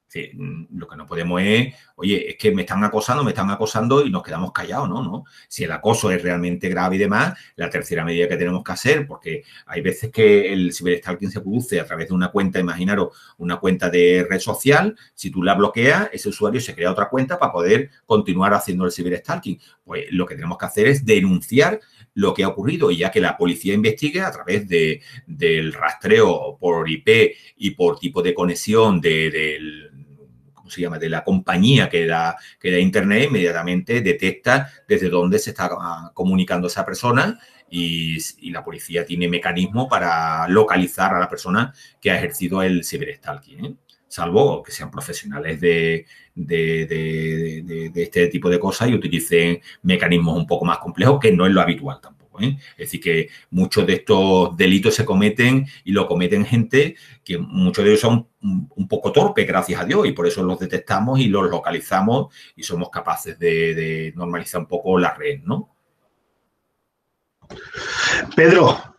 Sí, lo que no podemos es, oye, es que me están acosando y nos quedamos callados, ¿no? ¿No? Si el acoso es realmente grave y demás, la tercera medida que tenemos que hacer, porque hay veces que el ciberstalking se produce a través de una cuenta, imaginaros, una cuenta de red social, si tú la bloqueas, ese usuario se crea otra cuenta para poder continuar haciendo el ciberstalking. Pues lo que tenemos que hacer es denunciar lo que ha ocurrido y ya que la policía investigue a través del rastreo por IP y por tipo de conexión del se llama, de la compañía que da Internet, inmediatamente detecta desde dónde se está comunicando esa persona y la policía tiene mecanismos para localizar a la persona que ha ejercido el ciberstalking, ¿eh? Salvo que sean profesionales de este tipo de cosas y utilicen mecanismos un poco más complejos, que no es lo habitual tampoco. Es decir, que muchos de estos delitos se cometen y lo cometen gente que muchos de ellos son un poco torpes, gracias a Dios, y por eso los detectamos y los localizamos y somos capaces de normalizar un poco la red, ¿no? Pedro,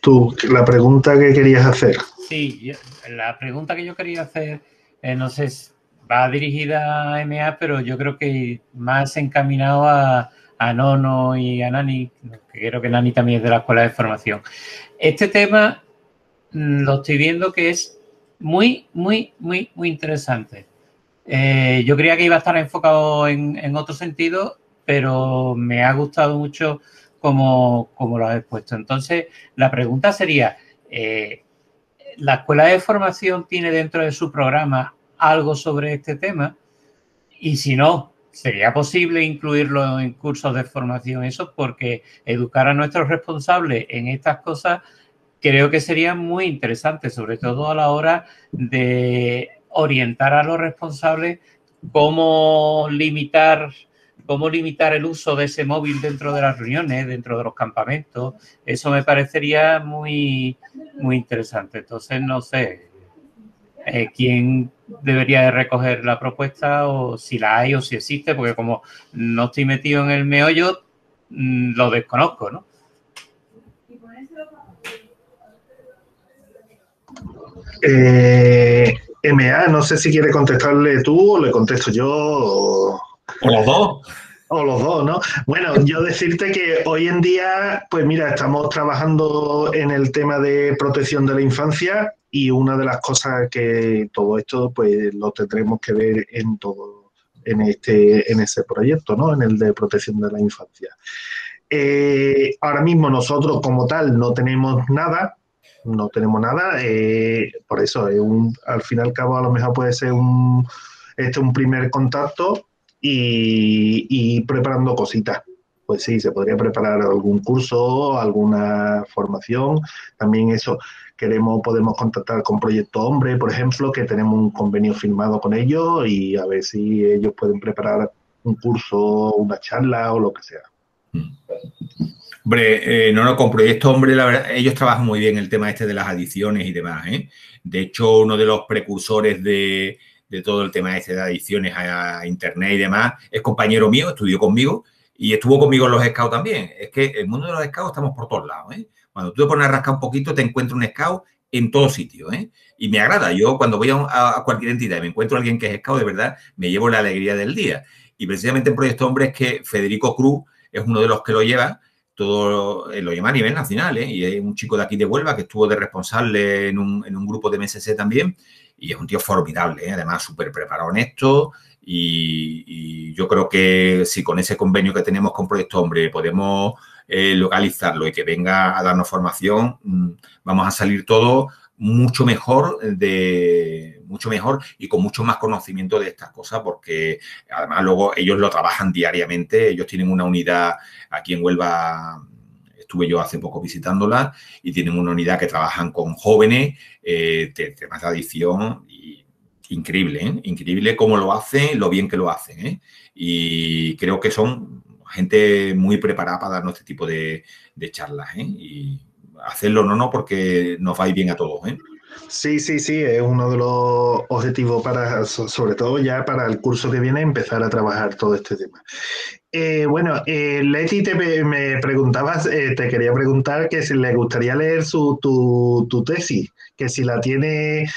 tú, la pregunta que querías hacer. Sí, la pregunta que yo quería hacer, no sé, va dirigida a MA, pero yo creo que más encaminado a Nono y a Nani, que creo que Nani también es de la Escuela de Formación. Este tema lo estoy viendo que es muy interesante. Yo creía que iba a estar enfocado en otro sentido, pero me ha gustado mucho como lo has expuesto. Entonces, la pregunta sería, ¿la Escuela de Formación tiene dentro de su programa algo sobre este tema? Y si no, ¿sería posible incluirlo en cursos de formación? Eso porque educar a nuestros responsables en estas cosas creo que sería muy interesante, sobre todo a la hora de orientar a los responsables cómo limitar el uso de ese móvil dentro de las reuniones, dentro de los campamentos. Eso me parecería muy interesante. Entonces, no sé quién debería de recoger la propuesta o si la hay o si existe, porque como no estoy metido en el meollo, lo desconozco, ¿no? MA, no sé si quiere contestarle tú o le contesto yo. O los dos. O los dos, ¿no? Bueno, yo decirte que hoy en día, pues mira, estamos trabajando en el tema de protección de la infancia y una de las cosas que todo esto, pues lo tendremos que ver en todo, en ese proyecto, ¿no? En el de protección de la infancia. Ahora mismo nosotros como tal no tenemos nada, por eso al fin y al cabo a lo mejor puede ser un primer contacto y preparando cositas. Pues sí, se podría preparar algún curso, alguna formación, también eso. Podemos contactar con Proyecto Hombre, por ejemplo, que tenemos un convenio firmado con ellos y a ver si ellos pueden preparar un curso, una charla o lo que sea. Hombre, no, con Proyecto Hombre, la verdad, ellos trabajan muy bien el tema este de las adicciones y demás, ¿eh? De hecho, uno de los precursores de todo el tema este de adicciones a Internet y demás es compañero mío, estudió conmigo y estuvo conmigo en los scouts también. Es que el mundo de los scouts estamos por todos lados, ¿eh? Cuando tú te pones a rascar un poquito, te encuentras un scout en todo sitio, ¿eh? Y me agrada. Yo cuando voy a cualquier entidad y me encuentro a alguien que es scout, de verdad, me llevo la alegría del día. Y precisamente en Proyecto Hombre es que Federico Cruz es uno de los que lo lleva. Todo lo lleva a nivel nacional, ¿eh? Y es un chico de aquí de Huelva que estuvo de responsable en un grupo de MSC también y es un tío formidable, ¿eh? Además súper preparado en esto y yo creo que si con ese convenio que tenemos con Proyecto Hombre podemos localizarlo y que venga a darnos formación, vamos a salir todos mucho mejor y con mucho más conocimiento de estas cosas porque además luego ellos lo trabajan diariamente, ellos tienen una unidad aquí en Huelva, estuve yo hace poco visitándola y tienen una unidad que trabajan con jóvenes, temas de adicción y increíble, ¿eh? Increíble cómo lo hacen, lo bien que lo hacen, ¿eh? Y creo que son gente muy preparada para darnos este tipo de charlas, ¿eh? Y hacerlo no, porque nos va a ir bien a todos, ¿eh? Sí, sí, sí, es uno de los objetivos para, sobre todo ya para el curso que viene, empezar a trabajar todo este tema. Bueno, Leti, me preguntabas, te quería preguntar que si le gustaría leer tu tesis, que si la tiene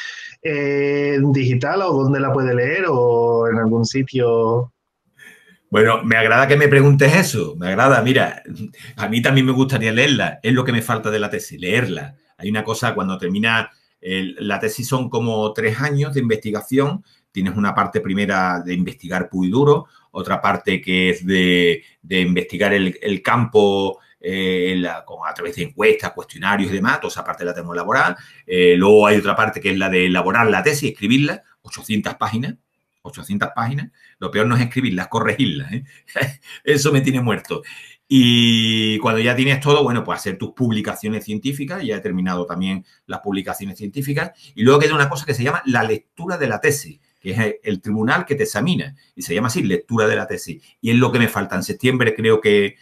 en digital o dónde la puede leer o en algún sitio. Bueno, me agrada que me preguntes eso, me agrada. Mira, a mí también me gustaría leerla, es lo que me falta de la tesis, leerla. Hay una cosa, cuando termina la tesis son como 3 años de investigación, tienes una parte primera de investigar puro y duro, otra parte que es de investigar el campo a través de encuestas, cuestionarios y demás, toda esa parte la tenemos elaborada. Luego hay otra parte que es la de elaborar la tesis, escribirla, 800 páginas, 800 páginas. Lo peor no es escribirlas, corregirlas, ¿eh? Eso me tiene muerto. Y cuando ya tienes todo, bueno, pues hacer tus publicaciones científicas, ya he terminado también las publicaciones científicas, y luego queda una cosa que se llama la lectura de la tesis, que es el tribunal que te examina, y se llama así, lectura de la tesis. Y es lo que me falta. En septiembre creo que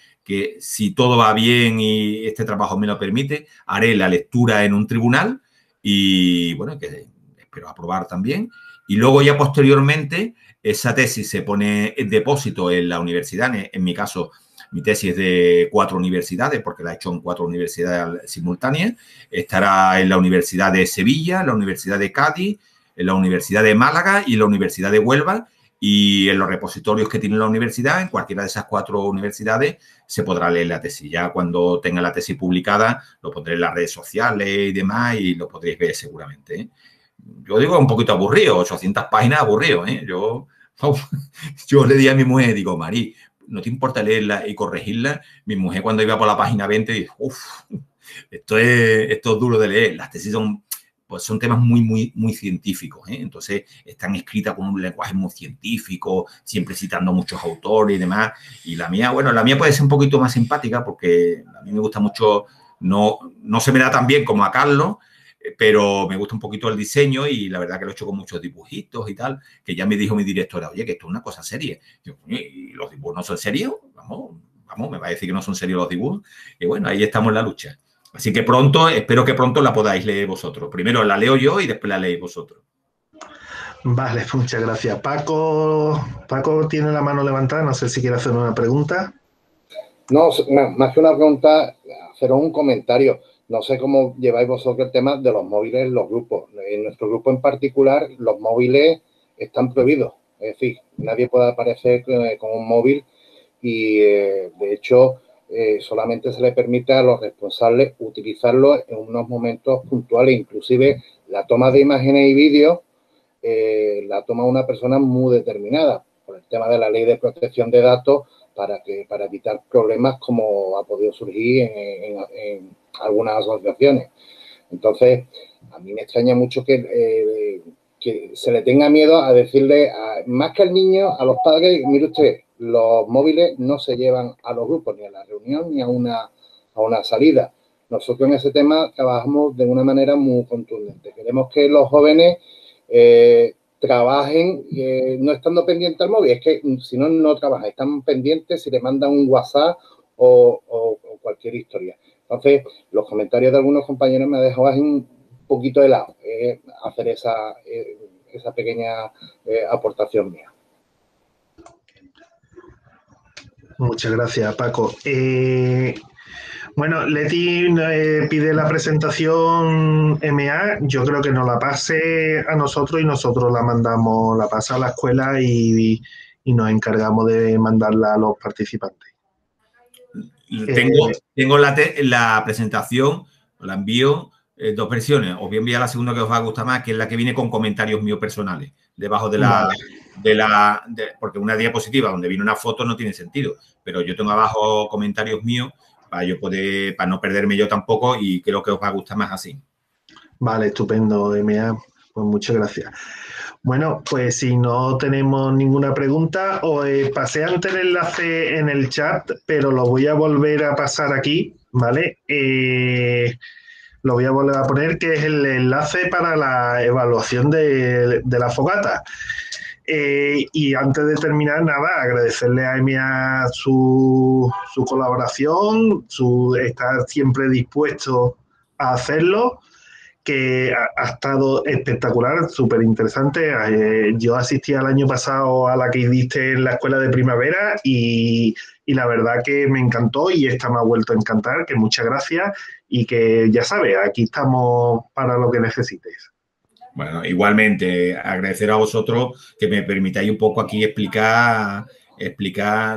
si todo va bien y este trabajo me lo permite, haré la lectura en un tribunal y, bueno, que espero aprobar también. Y luego ya posteriormente esa tesis se pone en depósito en la universidad, en mi caso mi tesis es de 4 universidades, porque la he hecho en 4 universidades simultáneas. Estará en la Universidad de Sevilla, en la Universidad de Cádiz, en la Universidad de Málaga y en la Universidad de Huelva. Y en los repositorios que tiene la universidad, en cualquiera de esas 4 universidades, se podrá leer la tesis. Ya cuando tenga la tesis publicada, lo pondré en las redes sociales y demás y lo podréis ver seguramente, ¿eh? Yo digo un poquito aburrido, 800 páginas aburrido, ¿eh? Yo le di a mi mujer, digo, Mari, ¿no te importa leerla y corregirla? Mi mujer cuando iba por la página 20 dijo, uff, esto es duro de leer. Las tesis son temas muy científicos, ¿eh? Entonces están escritas con un lenguaje muy científico, siempre citando muchos autores y demás. Y la mía puede ser un poquito más simpática porque a mí me gusta mucho, no se me da tan bien como a Carlos, pero me gusta un poquito el diseño y la verdad que lo he hecho con muchos dibujitos y tal, que ya me dijo mi directora, oye, que esto es una cosa seria. Yo, ¿y los dibujos no son serios? Vamos, me va a decir que no son serios los dibujos. Y bueno, ahí estamos en la lucha. Así que espero que pronto la podáis leer vosotros. Primero la leo yo y después la leéis vosotros. Vale, muchas gracias. Paco tiene la mano levantada, no sé si quiere hacer una pregunta. No, más que una pregunta, haceros un comentario. No sé cómo lleváis vosotros el tema de los móviles en los grupos. En nuestro grupo en particular, los móviles están prohibidos. Es decir, nadie puede aparecer con un móvil y, de hecho, solamente se le permite a los responsables utilizarlo en unos momentos puntuales. Inclusive, la toma de imágenes y vídeos la toma una persona muy determinada por el tema de la ley de protección de datos para evitar problemas como ha podido surgir en algunas asociaciones. Entonces, a mí me extraña mucho que se le tenga miedo a decirle, más que al niño, a los padres, mire usted, los móviles no se llevan a los grupos, ni a la reunión, ni a una salida. Nosotros en ese tema trabajamos de una manera muy contundente. Queremos que los jóvenes trabajen no estando pendientes al móvil. Es que si no, no trabajan. Están pendientes si le mandan un WhatsApp o cualquier historia. Entonces, los comentarios de algunos compañeros me han dejado un poquito de lado hacer esa pequeña aportación mía. Muchas gracias, Paco. Bueno, Leti pide la presentación MA. Yo creo que nos la pase a nosotros y nosotros la pasa a la escuela y nos encargamos de mandarla a los participantes. Tengo la presentación, os la envío 2 versiones. Os voy a enviar la segunda que os va a gustar más, que es la que viene con comentarios míos personales, debajo porque una diapositiva donde viene una foto no tiene sentido, pero yo tengo abajo comentarios míos para no perderme yo tampoco y creo que os va a gustar más así. Vale, estupendo, MA. Pues muchas gracias. Bueno, pues si no tenemos ninguna pregunta, os pasé antes el enlace en el chat, pero lo voy a volver a pasar aquí, ¿vale? Lo voy a volver a poner, que es el enlace para la evaluación de la fogata. Y antes de terminar, nada, agradecerle a Emilia su colaboración, estar siempre dispuesto a hacerlo. que ha estado espectacular, súper interesante. Yo asistí al año pasado a la que diste en la escuela de primavera y la verdad que me encantó y esta me ha vuelto a encantar, que muchas gracias y que ya sabes, aquí estamos para lo que necesites. Bueno, igualmente, agradecer a vosotros que me permitáis un poco aquí explicar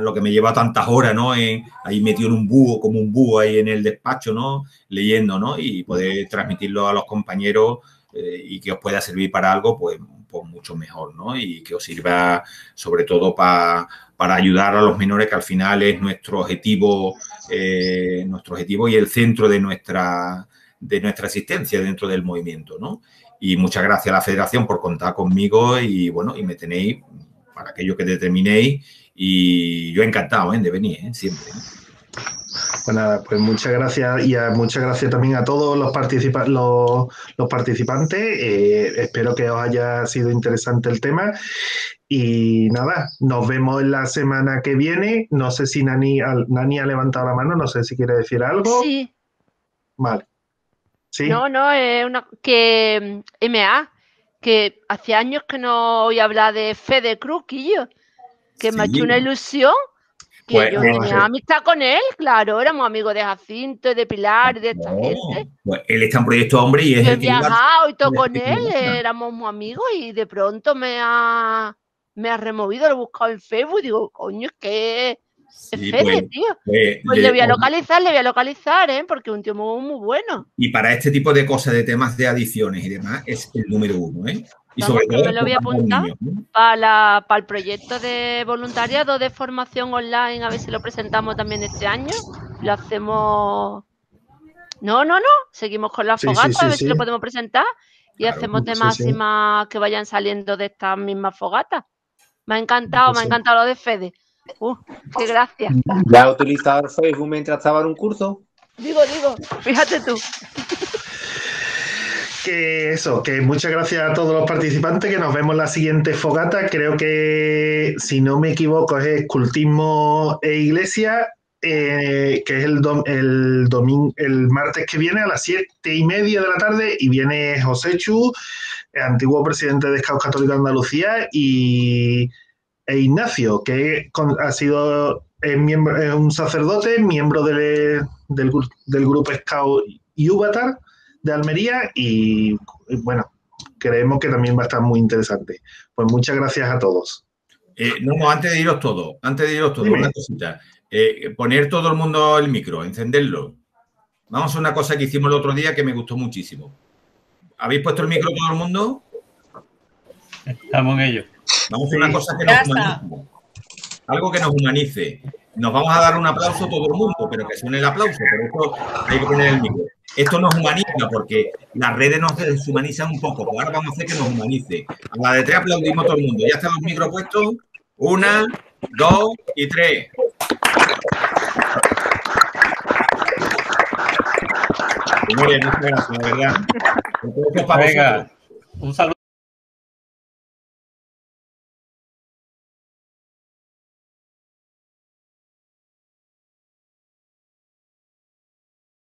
lo que me lleva tantas horas, ¿no? Ahí metido en un búho, como un búho ahí en el despacho, ¿no? Leyendo, ¿no? Y poder transmitirlo a los compañeros y que os pueda servir para algo, pues mucho mejor, ¿no? Y que os sirva sobre todo para ayudar a los menores, que al final es nuestro objetivo y el centro de nuestra existencia dentro del movimiento, ¿no? Y muchas gracias a la Federación por contar conmigo y, bueno, y me tenéis para aquello que determinéis y yo encantado de venir, siempre. Pues nada, pues muchas gracias y muchas gracias también a todos los participantes. Espero que os haya sido interesante el tema y nada, nos vemos en la semana que viene. No sé si Nani ha levantado la mano, no sé si quiere decir algo. Sí. Vale. ¿Sí? No, es que MA, que hace años que no oí hablar de Fede Cruz, Quillo, que me ha hecho una ilusión, que pues, yo tenía amistad con él, claro, éramos amigos de Jacinto, de Pilar, y de esta gente. Pues él está en Proyecto Hombre y es yo he viajado y todo con él, éramos muy amigos y de pronto me ha removido, lo he buscado en Facebook y digo, coño, es que... Sí, Fede, tío. Pues le voy a localizar, porque es un tío muy bueno. Y para este tipo de cosas, de temas de adicciones y demás, es el número uno, Y sobre todo me lo voy a apuntar para el proyecto de voluntariado de formación online, a ver si lo presentamos también este año. Lo hacemos... No, seguimos con la fogata, a ver si lo podemos presentar y hacemos temas así más que vayan saliendo de estas mismas fogatas. Me ha encantado lo de Fede. ¡Qué gracia! ¿Ya has utilizado el Facebook mientras estaba en un curso? Digo, fíjate tú. Que muchas gracias a todos los participantes, que nos vemos en la siguiente fogata. Creo que, si no me equivoco, es Escultismo e Iglesia, que es el martes que viene a las 7:30 de la tarde, y viene José Chu, antiguo presidente de Scouts Católicos de Andalucía, e Ignacio, que ha sido es un sacerdote, miembro del grupo Scout Yúbatar de Almería, y bueno, creemos que también va a estar muy interesante. Pues muchas gracias a todos. Antes de iros todos, una cosita. Poner todo el mundo el micro, encenderlo. Vamos a hacer una cosa que hicimos el otro día que me gustó muchísimo. ¿Habéis puesto el micro todo el mundo? Estamos en ello. Vamos a hacer una cosa que nos humanice. Algo que nos humanice. Nos vamos a dar un aplauso todo el mundo, pero que suene el aplauso. Por eso hay que poner el micro. Esto nos humaniza porque las redes nos deshumanizan un poco. Pues ahora vamos a hacer que nos humanice. A la de 3 aplaudimos todo el mundo. ¿Ya están los micros puestos? 1, 2 y 3. Señores, muchas gracias, de verdad. Venga, un saludo.